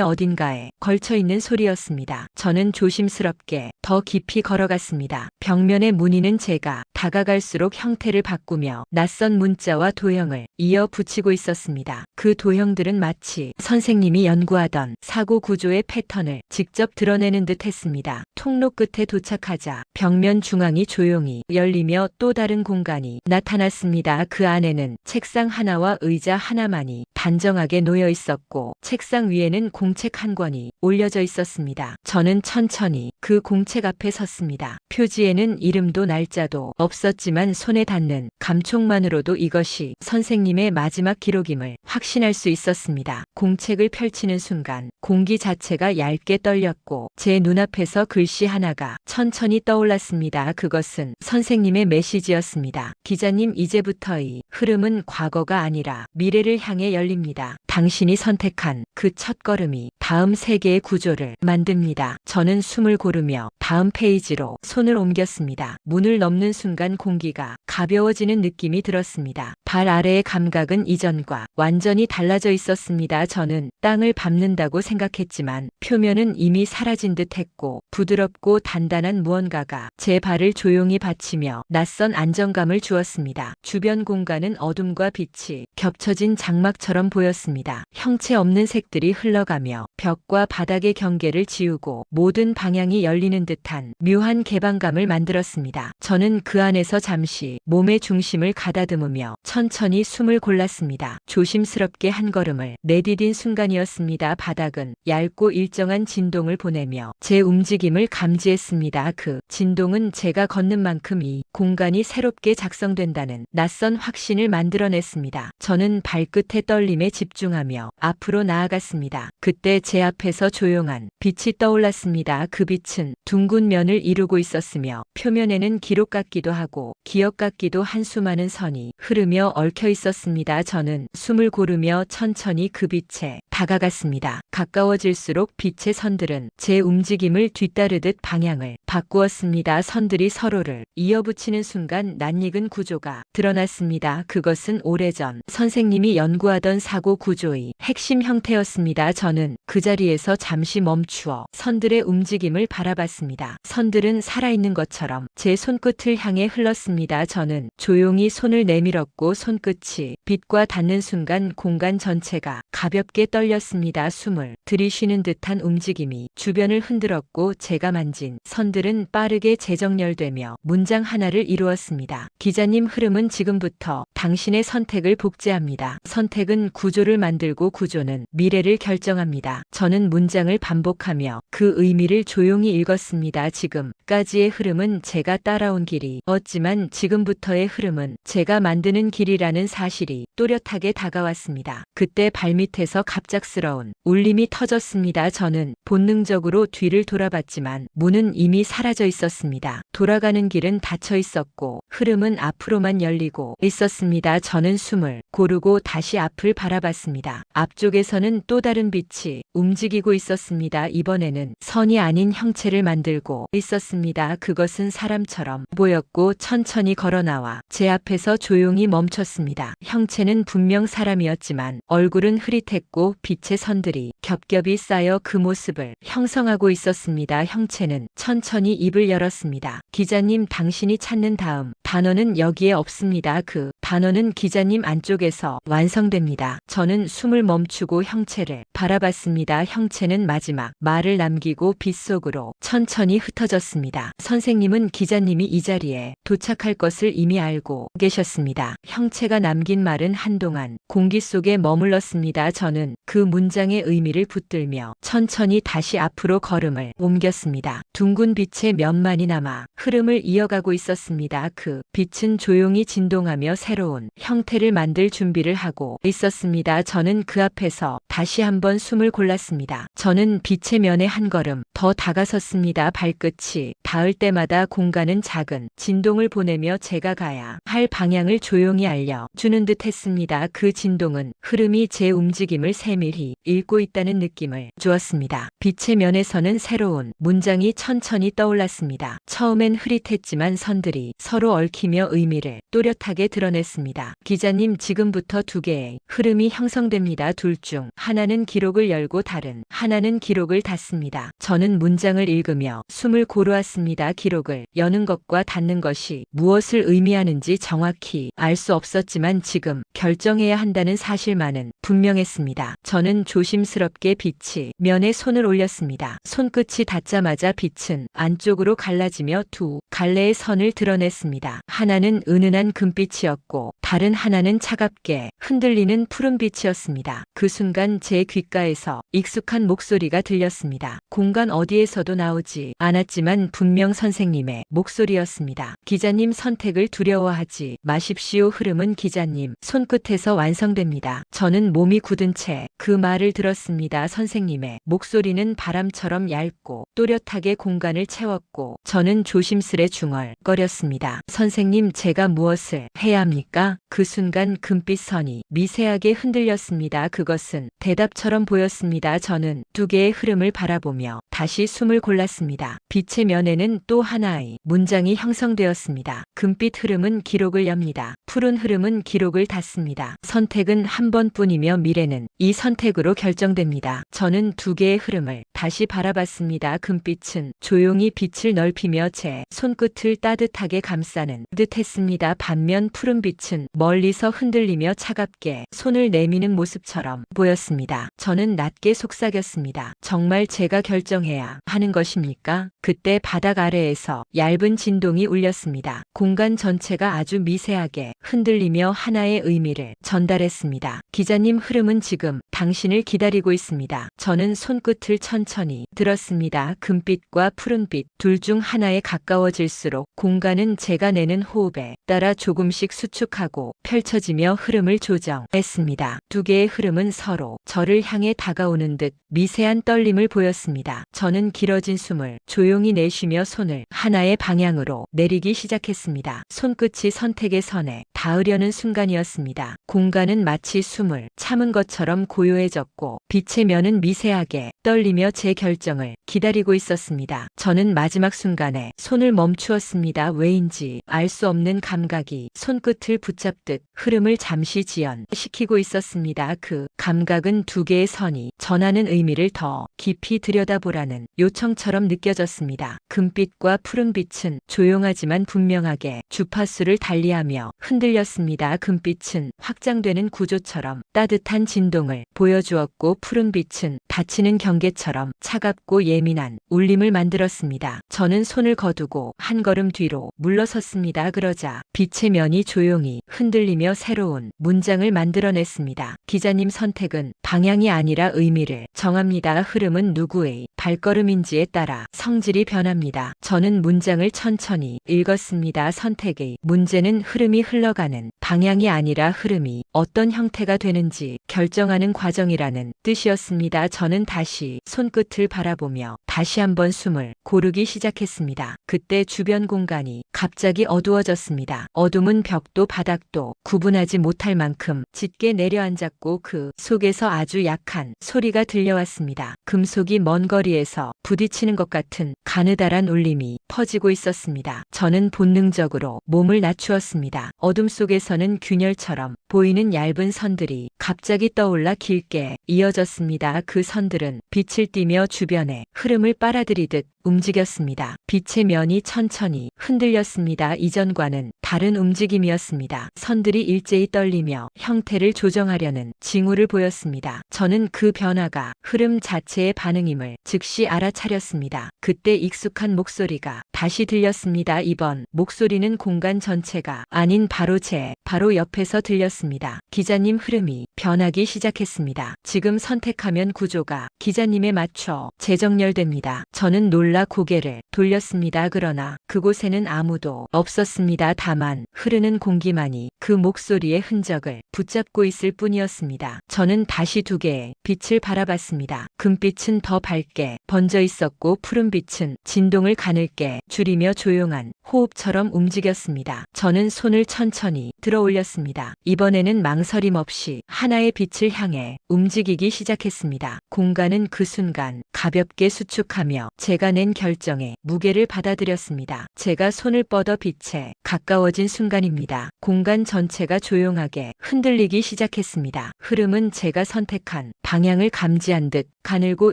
어딘가에 걸쳐있는 소리였습니다. 저는 조심스럽게 더 깊이 걸어갔습니다. 벽면의 무늬는 제가 다가갈수록 형태를 바꾸며 낯선 문자와 도형을 이어 붙이고 있었습니다. 그 도형들은 마치 선생님이 연구하던 사고 구조의 패턴을 직접 드러내는 듯 했습니다. 통로 끝에 도착하자 벽면 중앙이 조용히 열리며 또 다른 공간이 나타났습니다. 그 안에는 책상 하나와 의자 하나만이 단정하게 놓여 있었고 책상 위에는 공책 한 권이 올려져 있었습니다. 저는 천천히 그 공책 앞에 섰습니다. 표지에는 이름도 날짜도 없었지만 손에 닿는 감촉만으로도 이것이 선생님의 마지막 기록임을 확신할 수 있었습니다. 공책을 펼치는 순간 공기 자체가 얇게 떨렸고 제 눈앞에서 글씨 하나가 천천히 떠올랐습니다. 그것은 선생님의 메시지였습니다. 기자님, 이제부터 이 흐름은 과거가 아니라 미래를 향해 열립니다. 당신이 선택한 그 첫걸음이 다음 세계의 구조를 만듭니다. 저는 숨을 고르며 다음 페이지로 손을 옮겼습니다. 문을 넘는 순간 공기가 가벼워지는 느낌이 들었습니다. 발 아래의 감각은 이전과 완전히 달라져 있었습니다. 저는 땅을 밟는다고 생각했지만 표면은 이미 사라진 듯 했고 부드럽고 단단한 무언가가 제 발을 조용히 받치며 낯선 안정감을 주었습니다. 주변 공간은 어둠과 빛이 겹쳐진 장막처럼 보였습니다. 형체 없는 색들이 흘러가며 벽과 바닥의 경계를 지우고 모든 방향이 열리는 듯한 묘한 개방감을 만들었습니다. 저는 그 안에서 잠시 몸의 중심을 가다듬으며 천천히 숨을 골랐습니다. 조심스럽게 한 걸음을 내디딘 순간이었습니다. 바닥은 얇고 일정한 진동을 보내며 제 움직임을 감지했습니다. 그 진동은 제가 걷는 만큼 이 공간이 새롭게 작성된다는 낯선 확신을 만들어냈습니다. 저는 발끝의 떨림에 집중하며 앞으로 나아갔습니다. 그때 제 앞에서 조용한 빛이 떠올랐습니다. 그 빛은 둥근 면을 이루고 있었으며 표면에는 기록 같기도 하고 기억 같기도 한 수많은 선이 흐르며 얽혀 있었습니다. 저는 숨을 고르며 천천히 그 빛에 다가갔습니다. 가까워질수록 빛의 선들은 제 움직임을 뒤따르듯 방향을 바꾸었습니다. 선들이 서로를 이어붙이는 순간 낯익은 구조가 드러났습니다. 그것은 오래전 선생님이 연구하던 사고 구조의 핵심 형태였습니다. 저는 그 자리에서 잠시 멈추어 선들의 움직임을 바라봤습니다. 선들은 살아있는 것처럼 제 손끝을 향해 흘렀습니다. 저는 조용히 손을 내밀었고 손끝이 빛과 닿는 순간 공간 전체가 가볍게 떨렸습니다. 숨을 들이쉬는 듯한 움직임이 주변을 흔들었고 제가 만진 선들은 빠르게 재정렬되며 문장 하나를 이루었습니다. 기자님, 흐름은 지금부터 당신의 선택을 복제합니다. 선택은 구조를 만들고 구조는 미래를 결정합니다. 저는 문장을 반복하며 그 의미를 조용히 읽었습니다. 지금까지의 흐름은 제가 따라온 길이었지만 지금부터의 흐름은 제가 만드는 길이라는 사실이 또렷하게 다가왔습니다. 그때 발밑에서 갑작스러운 울림이 터졌습니다. 저는 본능적으로 뒤를 돌아봤지만 문은 이미 사라져 있었습니다. 돌아가는 길은 닫혀 있었고 흐름은 앞으로만 열리고 있었습니다. 저는 숨을 고르고 다시 앞을 바라봤습니다. 앞쪽에서는 또 다른 빛이 움직이고 있었습니다. 이번에는 선이 아닌 형체를 만들고 있었습니다. 그것은 사람처럼 보였고 천천히 걸어나와 제 앞에서 조용히 멈췄습니다. 형체는 분명 사람이었지만 얼굴은 흐릿했고 빛의 선들이 겹겹이 쌓여 그 모습을 형성하고 있었습니다. 형체는 천천히 입을 열었습니다. 기자님, 당신이 찾는 다음 단어는 여기에 없습니다. 그 단어는 기자님 안쪽에서 완성됩니다. 저는 숨을 멈추고 형체를 바라봤습니다. 형체는 마지막 말을 남기고 빛 속으로 천천히 흩어졌습니다. 선생님은 기자님이 이 자리에 도착할 것을 이미 알고 계셨습니다. 형체가 남긴 말은 한동안 공기 속에 머물렀습니다. 저는 그 문장의 의미를 붙들며 천천히 다시 앞으로 걸음을 옮겼습니다. 둥근 빛의 면만이 남아 흐름을 이어가고 있었습니다. 그 빛은 조용히 진동하며 새로운 형태를 만들 준비를 하고 있었습니다. 저는 그 앞에서 다시 한번 숨을 골랐습니다. 저는 빛의 면에 한 걸음 더 다가섰습니다. 발끝이 닿을 때마다 공간은 작은 진동을 보내며 제가 가야 할 방향을 조용히 알려주는 듯 했습니다. 그 진동은 흐름이 제 움직임을 세밀히 읽고 있다는 느낌을 주었습니다. 빛의 면에서는 새로운 문장이 천천히 떠올랐습니다. 처음엔 흐릿했지만 선들이 서로 얽히며 의미를 또렷하게 드러냈습니다. 기자님, 지금부터 두 개의 흐름이 형성됩니다. 둘 중 하나는 기록을 열고 다른 하나는 기록을 닫습니다. 저는 문장을 읽으며 숨을 고르았습니다. 기록을 여는 것과 닫는 것이 무엇을 의미하는지 정확히 알 수 없었지만 지금 결정해야 한다는 사실만은 분명했습니다. 저는 조심스럽게 빛이 면에 손을 올렸습니다. 손끝이 닿자마자 빛은 안쪽으로 갈라지며 두 갈래의 선을 드러냈습니다. 하나는 은은한 금빛이었고 다른 하나는 차갑게 흔들리는 푸른빛이었습니다. 그 순간 제 귓가에서 익숙한 목소리가 들렸습니다. 공간 어디에서도 나오지 않았지만 분명 선생님의 목소리였습니다. 기자님, 선택을 두려워하지 마십시오. 흐름은 기자님 손끝에서 완성됩니다. 저는 몸이 굳은 채 그 말을 들었습니다. 선생님의 목소리는 바람처럼 얇고 또렷하게 공간을 채웠고 저는 조심스레 중얼거렸습니다. 선생님, 제가 무엇을 해야 합니까? 그 순간 금빛 선이 미세하게 흔들렸습니다. 그것은 대답처럼 보였습니다. 저는 두 개의 흐름을 바라보며 다시 숨을 골랐습니다. 빛의 면에는 또 하나의 문장이 형성되었습니다. 금빛 흐름은 기록을 엽니다. 푸른 흐름은 기록을 닫습니다. 선택은 한 번뿐이며 미래는 이 선택으로 결정됩니다. 저는 두 개의 흐름을 다시 바라봤습니다. 금빛은 조용히 빛을 넓히며 제 손끝을 따뜻하게 감싸는 듯했습니다. 반면 푸른 빛은 멀리서 흔들리며 차갑게 손을 내미는 모습처럼 보였습니다. 저는 낮게 속삭였습니다. 정말 제가 결정해야 하는 것입니까? 그때 바닥 아래에서 얇은 진동이 울렸습니다. 공간 전체가 아주 미세하게 흔들리며 하나의 의미를 전달했습니다. 기자님, 흐름은 지금 당신을 기다리고 있습니다. 저는 손끝을 천천히 들었습니다. 금빛과 푸른빛 둘 중 하나에 가까워질수록 공간은 제가 내는 호흡에 따라 조금씩 수축하고 펼쳐지며 흐름을 조정했습니다. 두 개의 흐름은 서로 저를 향해 다가오는 듯 미세한 떨림을 보였습니다. 저는 길어진 숨을 조용히 내쉬며 손을 하나의 방향으로 내리기 시작했습니다. 손끝이 선택의 선에 닿으려는 순간이었습니다. 공간은 마치 숨을 참은 것처럼 고요해졌고 빛의 면은 미세하게 떨리며 제 결정을 기다리고 있었습니다. 저는 마지막 순간에 손을 멈추었습니다. 왜인지 알 수 없는 감각이 손끝을 붙잡듯 흐름을 잠시 지연시키고 있었습니다. 그 감각은 두 개의 선이 전하는 의미를 더 깊이 들여다보라는 요청처럼 느껴졌습니다. 금빛과 푸른빛은 조용하지만 분명하게 주파수를 달리하며 흔들렸습니다. 금빛은 확장되는 구조처럼 따뜻한 진동을 보여주었고 푸른빛은 닫히는 경계처럼 차갑고 예민한 울림을 만들었습니다. 저는 손을 거두고 한 걸음 뒤로 물러섰습니다. 그러자 빛의 면이 조용히 흔들리며 새로운 문장을 만들어냈습니다. 기자님, 선택은 방향이 아니라 의미를 정합니다. 흐름은 누구의 발걸음인지에 따라 성질이 변합니다. 저는 문장을 천천히 읽었습니다. 선택의 문제는 흐름이 흘러가는 방향이 아니라 흐름이 어떤 형태가 되는지 결정하는 과정이라는 뜻이었습니다. 저는 다시 손끝을 바라보며 다시 한번 숨을 고르기 시작했습니다. 그때 주변 공간이 갑자기 어두워졌습니다. 어둠은 벽도 바닥도 구분하지 못할 만큼 짙게 내려앉았고 그 속에서 아주 약한 소리가 들려왔습니다. 금속이 먼 거리에서 부딪히는 것 같은 가느다란 울림이 퍼지고 있었습니다. 저는 본능적으로 몸을 낮추었습니다. 어둠 속에서는 균열처럼 보이는 얇은 선들이 갑자기 떠올라 길게 이어졌습니다. 그 선들은 빛을 띠며 주변의 흐름을 빨아들이듯 움직였습니다. 빛의 면이 천천히 흔들렸습니다. 이전과는 다른 움직임이었습니다. 선들이 일제히 떨리며 형태를 조정하려는 징후를 보였습니다. 저는 그 변화가 흐름 자체의 반응임을 즉시 알아차렸습니다. 그때 익숙한 목소리가 다시 들렸습니다. 이번 목소리는 공간 전체가 아닌 바로 옆에서 들렸습니다. 기자님, 흐름이 변하기 시작했습니다. 지금 선택하면 구조가 기자님에 맞춰 재정렬됩니다. 저는 놀라 고개를 돌렸습니다. 그러나 그곳에는 아무도 없었습니다. 다만 흐르는 공기만이 그 목소리의 흔적을 붙잡고 있을 뿐이었습니다. 저는 다시 두 개의 빛을 바라봤습니다. 금빛은 더 밝게 번져 있었고 푸른빛은 진동을 가늘게 줄이며 조용한 호흡처럼 움직였습니다. 저는 손을 천천히 들어 올렸습니다. 이번에는 망설임 없이 하나의 빛을 향해 움직이기 시작했습니다. 공간은 그 순간 가볍게 수축하며 제가 낸 결정에 무게를 받아들였습니다. 제가 손을 뻗어 빛에 가까워진 순간입니다. 공간 전체가 조용하게 흔들리기 시작했습니다. 흐름은 제가 선택한 방향을 감지한 듯 가늘고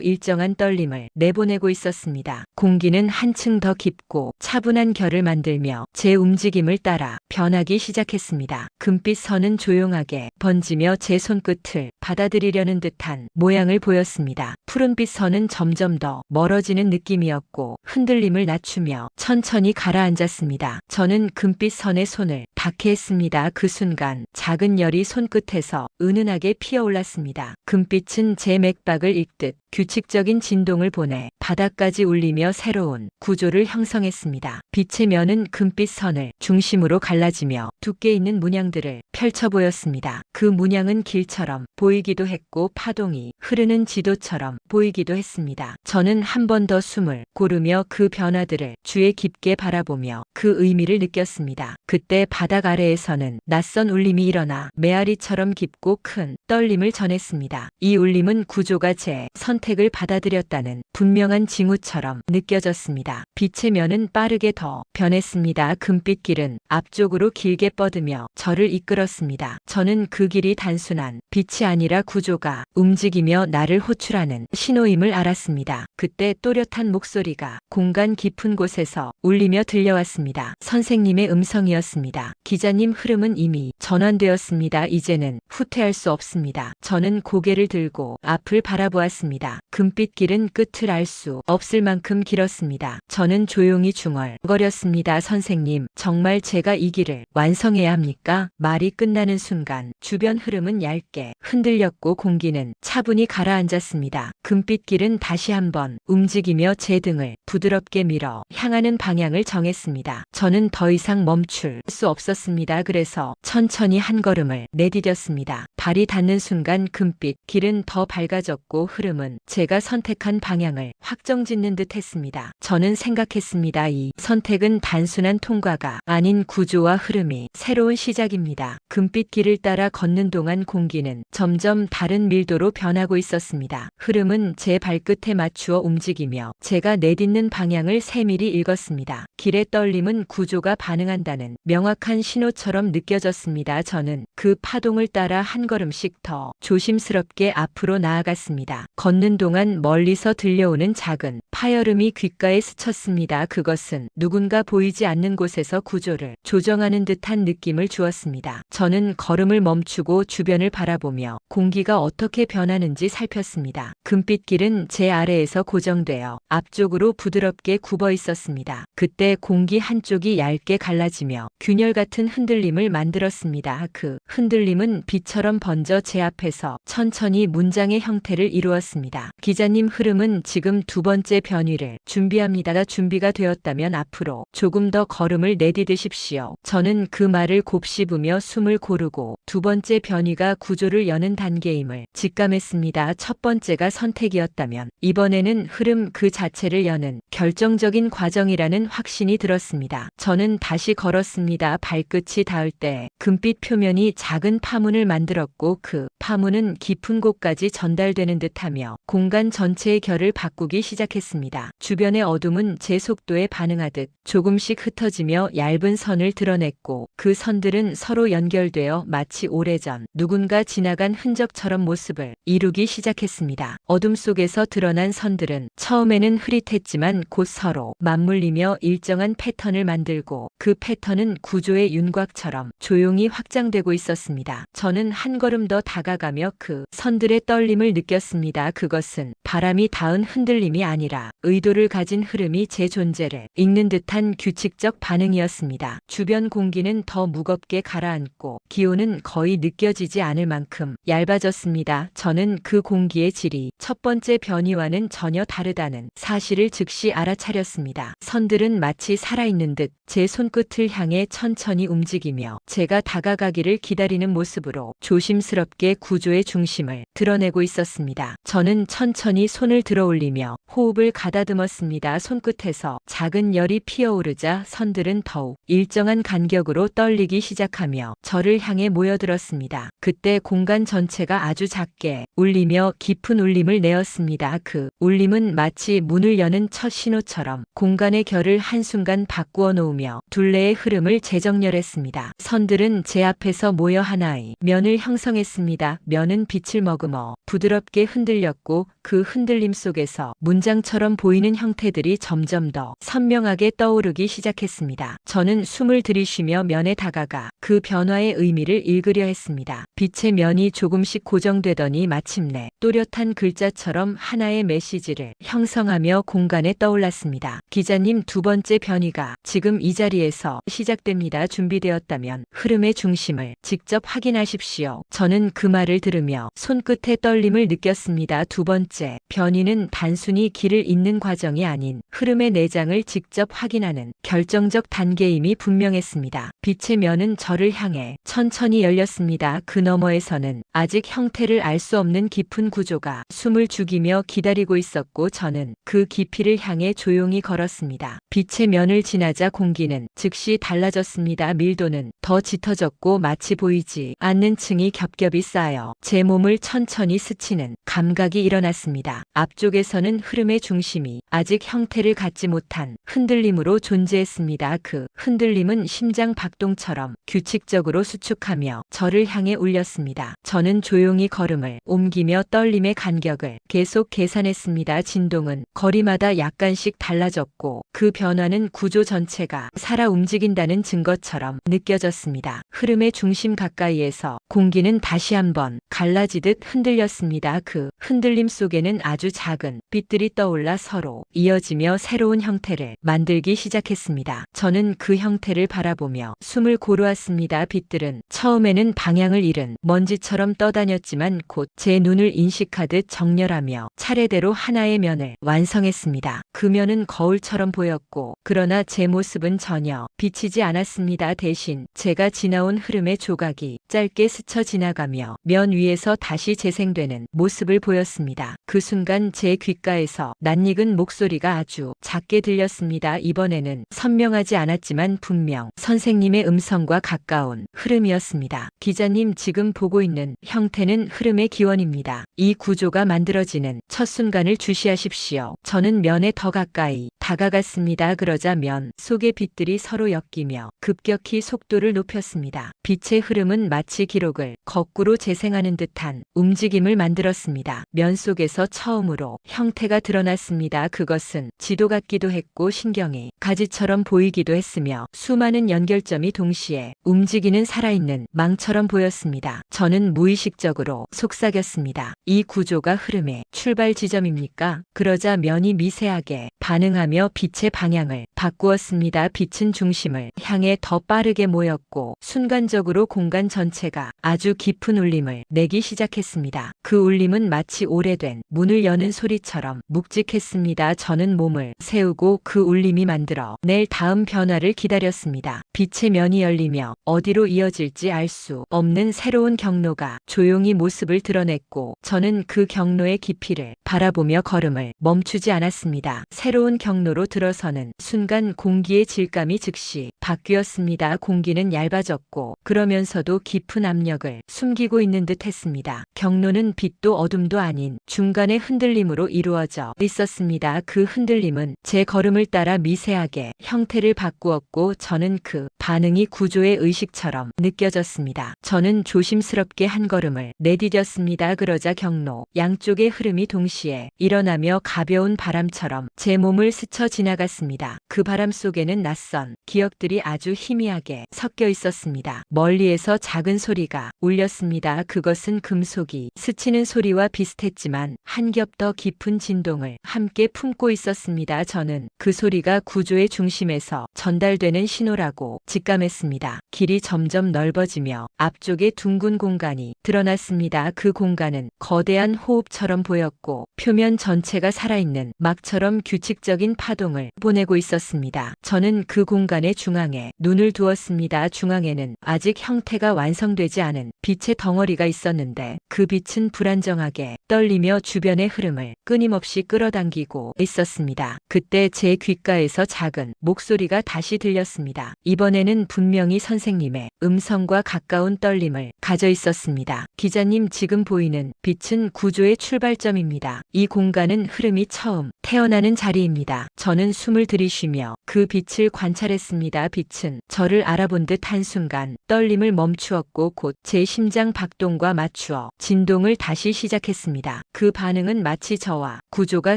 일정한 떨림을 내보내고 있었습니다. 공기는 한층 더 깊고 차분한 결을 만들며 제 움직임을 따라 변하기 시작했습니다. 금빛 선은 조용하게 번지며 제 손끝을 받아들이려는 듯한 모양을 보였습니다. 푸른빛 선은 점점 더 멀어지는 느낌이었고 흔들림을 낮추며 천천히 가라앉았습니다. 저는 금빛 선의 손을 닿게 했습니다. 그 순간 작은 열이 손끝에서 은은하게 피어올랐습니다. 금빛은 제 맥박을 읽듯 규칙적인 진동을 보내 바닥까지 울리며 새로운 구조를 형성했습니다. 빛의 면은 금빛 선을 중심으로 갈라지며 두께 있는 문양들을 펼쳐 보였습니다. 그 문양은 길처럼 보이기도 했고 파동이 흐르는 지도처럼 보이기도 했습니다. 저는 한 번 더 숨을 고르며 그 변화들을 주의 깊게 바라보며 그 의미를 느꼈습니다. 그때 바닥 아래에서는 낯선 울림이 일어나 메아리처럼 깊고 큰 떨림을 전했습니다. 이 울림은 구조가 제 선택을 받아들였다는 분명한 징후처럼 느껴졌습니다. 빛의 면은 빠르게 더 변했습니다. 금빛 길은 앞쪽으로 길게 뻗으며 저를 이끌었습니다. 저는 그 길이 단순한 빛이 아니라 구조가 움직이며 나를 호출하는 신호임을 알았습니다. 그때 또렷한 목소리가 공간 깊은 곳에서 울리며 들려왔습니다. 선생님의 음성이었습니다. 기자님, 흐름은 이미 전환되었습니다. 이제는 후퇴할 수 없습니다. 저는 고개를 들고 앞을 바라보았습니다. 금빛 길은 끝을 알 수 없을 만큼 길었습니다. 저는 조용히 중얼거렸습니다. 선생님, 정말 제가 이 길을 완성해야 합니까? 말이 끝나는 순간 주변 흐름은 얇게 흔들렸고 공기는 차분히 가라앉았습니다. 금빛 길은 다시 한번 움직이며 제 등을 부드럽게 밀어 향하는 방향을 정했습니다. 저는 더 이상 멈출 수 없었습니다. 그래서 천천히 한 걸음을 내디뎠습니다. 발이 닿는 순간 금빛 길은 더 밝아졌고 흐름은 제가 선택한 방향을 확정짓는 듯 했습니다. 저는 생각했습니다. 이 선택은 단순한 통과가 아닌 구조와 흐름이 새로운 시작입니다. 금빛 길을 따라 걷는 동안 공기는 점점 다른 밀도로 변하고 있었습니다. 흐름은 제 발끝에 맞추어 움직이며 제가 내딛는 방향을 세밀히 읽었습니다. 길의 떨림은 구조가 반응한다는 명확한 신호처럼 느껴졌습니다. 저는 그 파동을 따라 한 걸음씩 더 조심스럽게 앞으로 나아갔습니다. 걷는 동안 멀리서 들려오는 작은 파열음이 귓가에 스쳤습니다. 그것은 누군가 보이지 않는 곳에서 구조를 조정하는 듯한 느낌을 주었습니다. 저는 걸음을 멈추고 주변을 바라보며 공기가 어떻게 변하는지 살폈습니다. 금빛 길은 제 아래에서 고정되어 앞쪽으로 부드럽게 굽어 있었습니다. 그때 공기 한쪽이 얇게 갈라지며 균열 같은 흔들림을 만들었습니다. 그 흔들림은 빛처럼 번져 제 앞에서 천천히 문장의 형태를 이루었습니다. 기자님, 흐름은 지금 두 번째 변위를 준비합니다가 준비가 되었다면 앞으로 조금 더 걸음을 내디디십시오. 저는 그 말을 곱씹으며 숨을 고르고 두 번째 변위가 구조를 여는 단계임을 직감했습니다. 첫 번째가 선택이었다면 이번에는 흐름 그 자체를 여는 결정적인 과정이라는 확신이 들었습니다. 저는 다시 걸었습니다. 발끝이 닿을 때 금빛 표면이 작은 파문을 만들었고 그 파문은 깊은 곳까지 전달되는 듯하며 공간 전체의 결을 바꾸기 시작했습니다. 주변의 어둠은 제 속도에 반응하듯 조금씩 흩어지며 얇은 선을 드러냈고 그 선들은 서로 연결되어 마치 오래전 누군가 지나간 흔적처럼 모습을 이루기 시작했습니다. 어둠 속에서 드러난 선들은 처음에는 흐릿했지만 곧 서로 맞물리며 일정한 패턴을 만들고 그 패턴은 구조의 윤곽처럼 조용히 확장되고 있었습니다. 저는 한 걸음 더 다가가며 그 선들의 떨림을 느꼈습니다. 그것 그것은 바람이 닿은 흔들림이 아니라 의도를 가진 흐름이 제 존재를 읽는 듯한 규칙적 반응이었습니다. 주변 공기는 더 무겁게 가라앉고 기온은 거의 느껴지지 않을 만큼 얇아졌습니다. 저는 그 공기의 질이 첫 번째 변이와는 전혀 다르다는 사실을 즉시 알아차렸습니다. 선들은 마치 살아있는 듯 제 손끝을 향해 천천히 움직이며 제가 다가가기를 기다리는 모습으로 조심스럽게 구조의 중심을 드러내고 있었습니다. 저는 천천히 손을 들어 올리며 호흡을 가다듬었습니다. 손끝에서 작은 열이 피어오르자 선들은 더욱 일정한 간격으로 떨리기 시작하며 저를 향해 모여들었습니다. 그때 공간 전체가 아주 작게 울리며 깊은 울림을 내었습니다. 그 울림은 마치 문을 여는 첫 신호처럼 공간의 결을 한순간 바꾸어 놓으며 둘레의 흐름을 재정렬했습니다. 선들은 제 앞에서 모여 하나의 면을 형성했습니다. 면은 빛을 머금어 부드럽게 흔들렸고 그 흔들림 속에서 문장처럼 보이는 형태들이 점점 더 선명하게 떠오르기 시작했습니다. 저는 숨을 들이쉬며 면에 다가가 그 변화의 의미를 읽으려 했습니다. 빛의 면이 조금씩 고정되더니 마침내 또렷한 글자처럼 하나의 메시지를 형성하며 공간에 떠올랐습니다. 기자님, 두 번째 변이가 지금 이 자리에서 시작됩니다. 준비되었다면 흐름의 중심을 직접 확인하십시오. 저는 그 말을 들으며 손끝의 떨림을 느꼈습니다. 두 번째 변이는 단순히 길을 잇는 과정이 아닌 흐름의 내장을 직접 확인하는 결정적 단계임이 분명했습니다. 빛의 면은 저를 향해 천천히 열렸습니다. 그 너머에서는 아직 형태를 알 수 없는 깊은 구조가 숨을 죽이며 기다리고 있었고 저는 그 깊이를 향해 조용히 걸었습니다. 빛의 면을 지나자 공기는 즉시 달라졌습니다. 밀도는 더 짙어졌고 마치 보이지 않는 층이 겹겹이 쌓여 제 몸을 천천히 스치는 감각이 일어났습니다. 앞쪽에서는 흐름의 중심이 아직 형태를 갖지 못한 흔들림으로 존재했습니다. 그 흔들림은 심장 박동처럼 규칙적으로 수축하며 저를 향해 울렸습니다. 저는 조용히 걸음을 옮기며 떨림의 간격을 계속 계산했습니다. 진동은 거리마다 약간씩 달라졌고 그 변화는 구조 전체가 살아 움직인다는 증거처럼 느껴졌습니다. 흐름의 중심 가까이에서 공기는 다시 한번 갈라지듯 흔들렸습니다. 그 흔들림 속에는 아주 작은 빛들이 떠올라 서로 이어지며 새로운 형태를 만들기 시작했습니다. 저는 그 형태를 바라보며 숨을 고르았습니다. 빛들은 처음에는 방향을 잃은 먼지처럼 떠다녔지만 곧 제 눈을 인식하듯 정렬하며 차례대로 하나의 면을 완성했습니다. 그 면은 거울처럼 보였고 그러나 제 모습은 전혀 비치지 않았습니다. 대신 제가 지나온 흐름의 조각이 짧게 스쳐 지나가며 면 위에서 다시 재생되는 모습을 보였습니다. 그 순간 제 귓가에서 낯익은 목소리가 아주 작게 들렸습니다. 이번에는 선명하지 않았지만 분명 선생님의 음성과 가까운 흐름이었습니다. 기자님, 지금 보고 있는 형태는 흐름의 기원입니다. 이 구조가 만들어지는 첫 순간을 주시하십시오. 저는 면에 더 가까이 다가갔습니다. 그러자 면 속의 빛들이 서로 엮이며 급격히 속도를 높였습니다. 빛의 흐름은 마치 기록을 거꾸로 재생하는 듯한 움직임을 만들었습니다. 면 속에서 처음으로 형태가 드러났습니다. 그것은 지도 같기도 했고 신경이 가지처럼 보이기도 했으며 수많은 연결점이 동시에 움직이는 살아있는 망처럼 보였습니다. 저는 무의식적으로 속삭였습니다. 이 구조가 흐름의 출발 지점입니까? 그러자 면이 미세하게 반응하며 빛의 방향을 바꾸었습니다. 빛은 중심을 향해 더 빠르게 모였고 순간적으로 공간 전체가 아주 깊은 울림을 내기 시작했습니다. 그 울림은 마치 오래된 문을 여는 소리처럼 묵직했습니다. 저는 몸을 세우고 그 울림이 만들어 낼 다음 변화를 기다렸습니다. 빛의 면이 열리며 어디로 이어질지 알 수 없는 새로운 경로가 조용히 모습을 드러냈고 저는 그 경로의 깊이를 바라보며 걸음을 멈추지 않았습니다. 새로운 경로로 들어서는 순간 공기의 질감이 즉시 바뀌었습니다. 공기는 얇아졌고 그러면서도 깊은 압력을 숨기고 있는 듯 했습니다. 경로는 빛도 어둠도 아닌 중간의 흔들림으로 이루어져 있었습니다. 그 흔들림은 제 걸음을 따라 미세하게 형태를 바꾸었고 저는 그 반응이 구조의 의식처럼 느껴졌습니다. 저는 조심스럽게 한 걸음을 내디뎠습니다. 그러자 경로 양쪽의 흐름이 동시에 일어나며 가벼운 바람처럼 제 몸을 스쳐 스쳐 지나갔습니다. 그 바람 속에는 낯선 기억들이 아주 희미하게 섞여 있었습니다. 멀리에서 작은 소리가 울렸습니다. 그것은 금속이 스치는 소리와 비슷했지만 한 겹 더 깊은 진동을 함께 품고 있었습니다. 저는 그 소리가 구조의 중심에서 전달되는 신호라고 직감했습니다. 길이 점점 넓어지며 앞쪽에 둥근 공간이 드러났습니다. 그 공간은 거대한 호흡처럼 보였고 표면 전체가 살아있는 막처럼 규칙적인 파동을 보내고 있었습니다. 저는 그 공간의 중앙에 눈을 두었습니다. 중앙에는 아직 형태가 완성되지 않은 빛의 덩어리가 있었는데 그 빛은 불안정하게 떨리며 주변의 흐름을 끊임없이 끌어당기고 있었습니다. 그때 제 귓가에서 작은 목소리가 다시 들렸습니다. 이번에는 분명히 선생님의 음성과 가까운 떨림을 가져 있었습니다. 기자님, 지금 보이는 빛은 구조의 출발점입니다. 이 공간은 흐름이 처음 태어나는 자리입니다. 저는 숨을 들이쉬며 그 빛을 관찰했습니다. 빛은 저를 알아본 듯 한순간 떨림을 멈추었고 곧 제 심장 박동과 맞추어 진동을 다시 시작했습니다. 그 반응은 마치 저와 구조가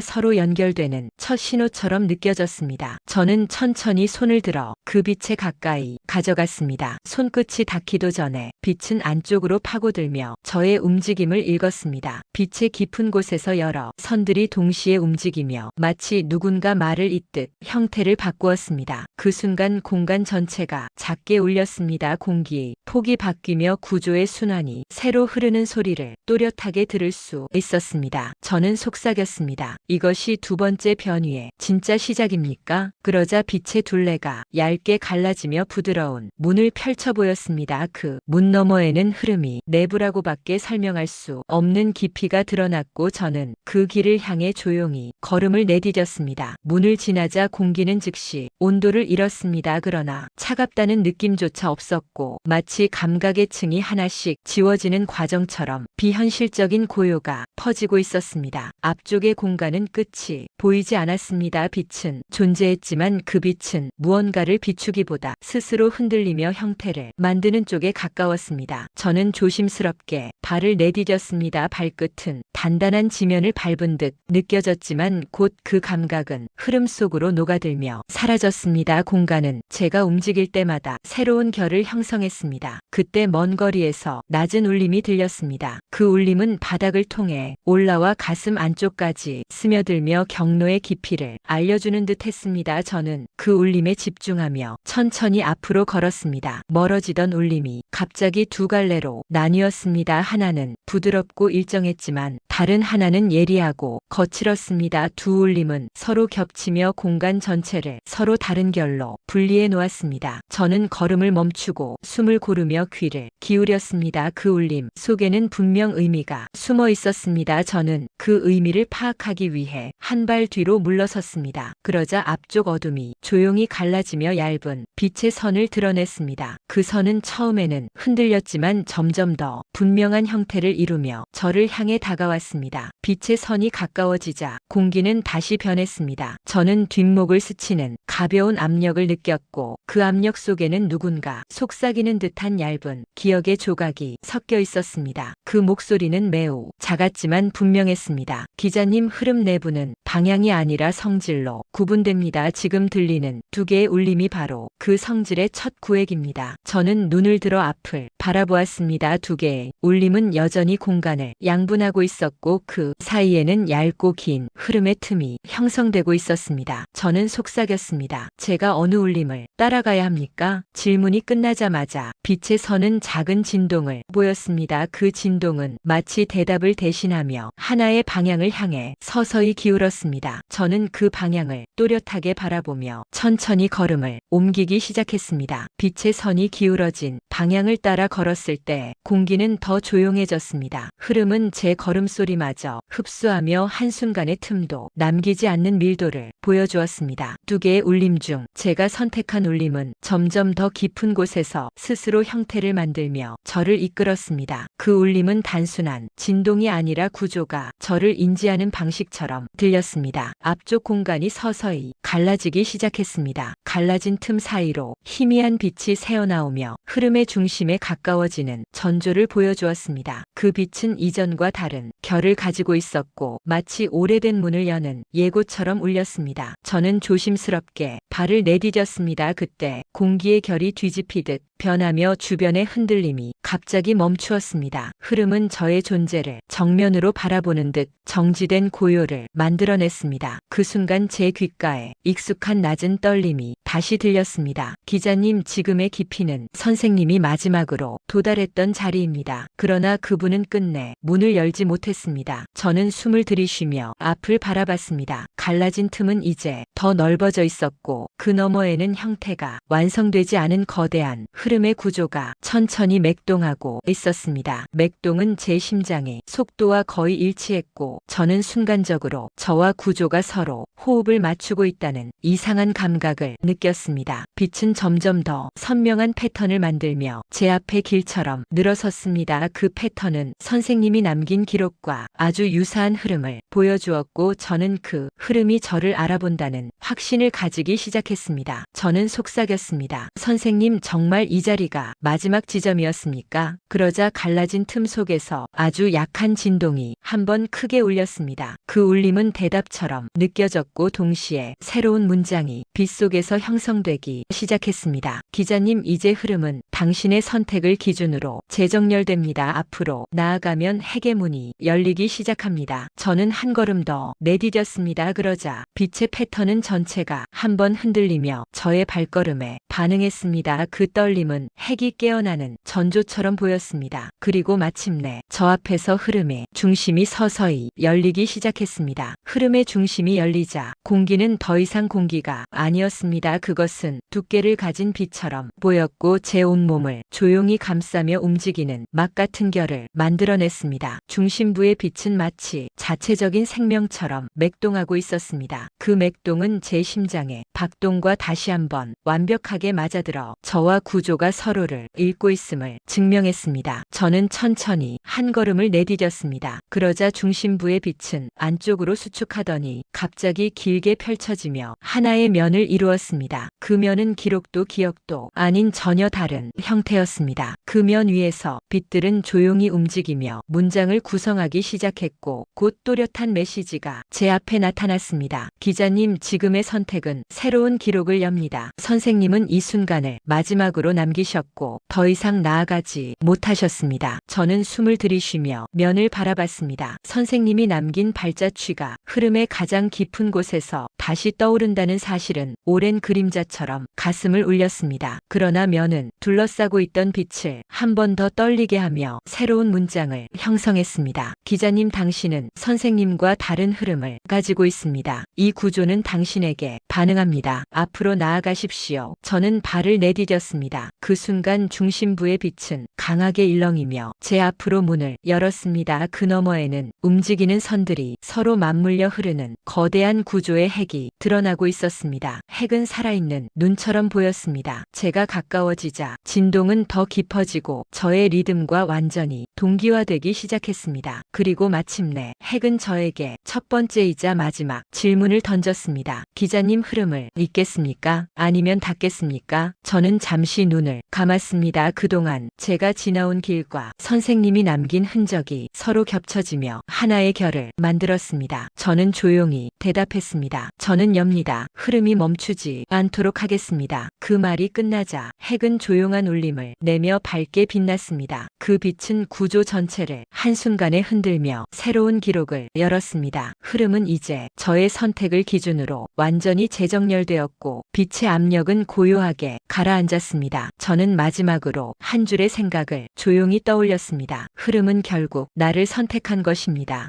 서로 연결되는 첫 신호처럼 느껴졌습니다. 저는 천천히 손을 들어 그 빛에 가까이 가져갔습니다. 손끝이 닿기도 전에 빛은 안쪽으로 파고들며 저의 움직임을 읽었습니다. 빛의 깊은 곳에서 여러 선들이 동시에 움직이며 마치 누군가 말을 잇듯 형태를 바꾸었습니다. 그 순간 공간 전체가 작게 울렸습니다. 공기의 폭이 바뀌며 구조의 순환이 새로 흐르는 소리를 또렷하게 들을 수 있었습니다. 저는 속삭였습니다. 이것이 두 번째 변이의 진짜 시작입니까? 그러자 빛의 둘레가 얇게 갈라지며 부드러운 문을 펼쳐 보였습니다. 그 문 너머에는 흐름이 내부라고밖에 설명할 수 없는 깊이가 드러났고 저는 그 길을 향해 조용히 걸음을 내디뎠습니다. 문을 지나자 공기는 즉시 온도를 잃었습니다. 그러나 차갑다는 느낌조차 없었고 마치 감각의 층이 하나씩 지워지는 과정처럼 비현실적인 고요가 퍼지고 있었습니다. 앞쪽의 공간은 끝이 보이지 않았습니다. 빛은 존재했지만 그 빛은 무언가를 비추기보다 스스로 흔들리며 형태를 만드는 쪽에 가까웠습니다. 저는 조심스럽게 발을 내디뎠습니다. 발끝은 단단한 지면을 밟은 듯 느껴졌지만 곧 그 감각은 흐름 속으로 녹아들며 사라졌습니다. 공간은 제가 움직일 때마다 새로운 결을 형성했습니다. 그때 먼 거리에서 낮은 울림이 들렸습니다. 그 울림은 바닥을 통해 올라와 가슴 안쪽까지 스며들며 경로의 깊이를 알려주는 듯 했습니다. 저는 그 울림에 집중하며 천천히 앞으로 걸었습니다. 멀어지던 울림이 갑자기 두 갈래로 나뉘었습니다. 하나는 부드럽고 일정했지만 다른 하나는 예리하고 거칠었습니다. 두 울림은 서로 겹치며 공간 전체를 서로 다른 결로 분리해 놓았습니다. 저는 걸음을 멈추고 숨을 고르며 귀를 기울였습니다. 그 울림 속에는 분명 의미가 숨어 있었습니다. 저는 그 의미를 파악하기 위해 한 발 뒤로 물러섰습니다. 그러자 앞쪽 어둠이 조용히 갈라지며 얇은 빛의 선을 드러냈습니다. 그 선은 처음에는 흔들렸지만 점점 더 분명한 형태를 이루며 저를 향해 다가왔습니다. 빛의 선이 가까워지자 공기는 다시 변했습니다. 저는 뒷목을 스치는 가벼운 압력을 느꼈고 그 압력 속에는 누군가 속삭이는 듯한 얇은 기억의 조각이 섞여 있었습니다. 그 목소리는 매우 작았지만 분명했습니다. 기자님, 흐름 내부는 방향이 아니라 성질로 구분됩니다. 지금 들리는 두 개의 울림이 바로 그 성질의 첫 구획입니다. 저는 눈을 들어 앞을 바라보았습니다. 두 개의 울림은 여전히 공간을 양분하고 있었고 그 사이에는 얇고 긴 흐름의 틈이 형성되고 있었습니다. 저는 속삭였습니다. 제가 어느 울림을 따라가야 합니까? 질문이 끝나자마자 빛의 선은 작은 진동을 보였습니다. 그 진동은 마치 대답을 대신하며 하나의 방향을 향해 서서히 기울었습니다. 저는 그 방향을 또렷하게 바라보며 천천히 걸음을 옮기기 시작했습니다. 빛의 선이 기울어진 방향을 따라 걸었을 때 공기는 더 조용해졌습니다. 흐름은 제 걸음소리마저 흡수하며 한순간의 틈도 남기지 않는 밀도를 보여주었습니다. 두 개의 울림 중 제가 선택한 울림은 점점 더 깊은 곳에서 스스로 형태를 만들며 저를 이끌었습니다. 그 울림은 단순한 진동이 아니라 구조가 저를 인지하는 방식처럼 들렸습니다. 앞쪽 공간이 서서히 갈라지기 시작했습니다. 갈라진 틈 사이로 희미한 빛이 새어나오며 흐름의 중심에 가까워지는 전조를 보여주었습니다. 그 빛은 흐름은 이전과 다른 결을 가지고 있었고 마치 오래된 문을 여는 예고처럼 울렸습니다. 저는 조심스럽게 발을 내디뎠습니다. 그때 공기의 결이 뒤집히듯 변하며 주변의 흔들림이 갑자기 멈추었습니다. 흐름은 저의 존재를 정면으로 바라보는 듯 정지된 고요를 만들어냈습니다. 그 순간 제 귓가에 익숙한 낮은 떨림이 다시 들렸습니다. 기자님, 지금의 깊이는 선생님이 마지막으로 도달했던 자리입니다. 그러나 그분은 끝내 문을 열지 못했습니다. 저는 숨을 들이쉬며 앞을 바라봤습니다. 갈라진 틈은 이제 더 넓어져 있었고 그 너머에는 형태가 완성되지 않은 거대한 흐름의 구조가 천천히 맥동하고 있었습니다. 맥동은 제 심장의 속도와 거의 일치했고 저는 순간적으로 저와 구조가 서로 호흡을 맞추고 있다는 이상한 감각을 느꼈습니다. 빛은 점점 더 선명한 패턴을 만들며 제 앞에 길처럼 늘어섰습니다. 그 패턴은 선생님이 남긴 기록과 아주 유사한 흐름을 보여주었고 저는 그 흐름이 저를 알아본다는 확신을 가지기 시작했습니다. 저는 속삭였습니다. 선생님, 정말 이 자리가 마지막 지점이었습니까? 그러자 갈라진 틈 속에서 아주 약한 진동이 한번 크게 울렸습니다. 그 울림은 대답처럼 느껴졌고 동시에 새로운 문장이 빛 속에서 형성되기 시작했습니다. 기자님, 이제 흐름은 당신의 선택을 기준으로 재정렬됩니다. 앞으로 나아가면 핵의 문이 열리기 시작합니다. 저는 한 걸음 더 내디뎠습니다. 그러자 빛의 패턴은 전체가 한번 흔들리며 저의 발걸음에 반응했습니다. 그 떨림은 핵이 깨어나는 전조처럼 보였습니다. 그리고 마침내 저 앞에서 흐름의 중심이 서서히 열리기 시작했습니다. 흐름의 중심이 열리자 공기는 더 이상 공기가 아니었습니다. 그것은 두께를 가진 빛처럼 보였고 제 온몸을 조용히 감싸며 움직이는 막 같은 결을 만들어냈습니다. 중심부의 빛은 마치 자체적인 생명처럼 맥동하고 있었습니다. 그 맥동은 제 심장의 박동과 다시 한번 완벽하게 맞아들어 저와 구조가 서로를 읽고 있음을 증명했습니다. 저는 천천히 한 걸음을 내디뎠습니다. 그러자 중심부의 빛은 안쪽으로 수축하더니 갑자기 길게 펼쳐지며 하나의 면을 이루었습니다. 그 면은 기록도 기억도 아닌 전혀 다른 형태였습니다. 그 면 위에서 빛들은 조용히 움직이며 문장을 구성하기 시작했고 곧 또렷한 메시지가 제 앞에 나타났습니다. 기자님, 지금의 선택은 새로운 기록을 엽니다. 선생님은 이 순간을 마지막으로 남기셨고 더 이상 나아가지 못하셨습니다. 저는 숨을 들이쉬며 면을 바라봤습니다. 선생님이 남긴 발자취가 흐름의 가장 깊은 곳에서 다시 떠오른다는 사실은 오랜 그림자처럼 가슴을 울렸습니다. 그러나 면은 둘러싸고 있던 빛을 한 번 더 떨리게 하며 새로운 문장을 형성했습니다. 기자님, 당신은 선생님과 다른 흐름을 가지고 있습니다. 이 구조는 당신에게 반응합니다. 앞으로 나아가십시오. 저는 발을 내디뎠습니다. 그 순간 중심부의 빛은 강하게 일렁이며 제 앞으로 문을 열었습니다. 그 너머에는 움직이는 선들이 서로 맞물려 흐르는 거대한 구조의 핵이 드러나고 있었습니다. 핵은 살아있는 눈처럼 보였습니다. 제가 가까워지자 진동은 더 깊어지고 저의 리듬과 완전히 동기화되기 시작했습니다. 그리고 마침내 핵은 저에게 첫 번째이자 마지막 질문을 던졌습니다. 기자님, 흐름을 읽겠습니까? 아니면 닫겠습니까? 저는 잠시 눈을 감았습니다. 그동안 제가 지나온 길과 선생님이 남긴 흔적이 서로 겹쳐지며 하나의 결을 만들었습니다. 저는 조용히 대답했습니다. 저는 엽니다. 흐름이 멈추지 않도록 하겠습니다. 그 말이 끝나자 핵은 조용한 울림을 내며 밝게 빛났습니다. 그 빛은 구조 전체를 한순간에 흔들며 새로운 기록을 열었습니다. 흐름은 이제 저의 선택을 기준으로 완전히 재정렬되었고 빛의 압력은 고요하게 가라앉았습니다. 저는 마지막으로 한 줄의 생각을 조용히 떠올렸습니다. 흐름은 결국 나를 선택한 것입니다.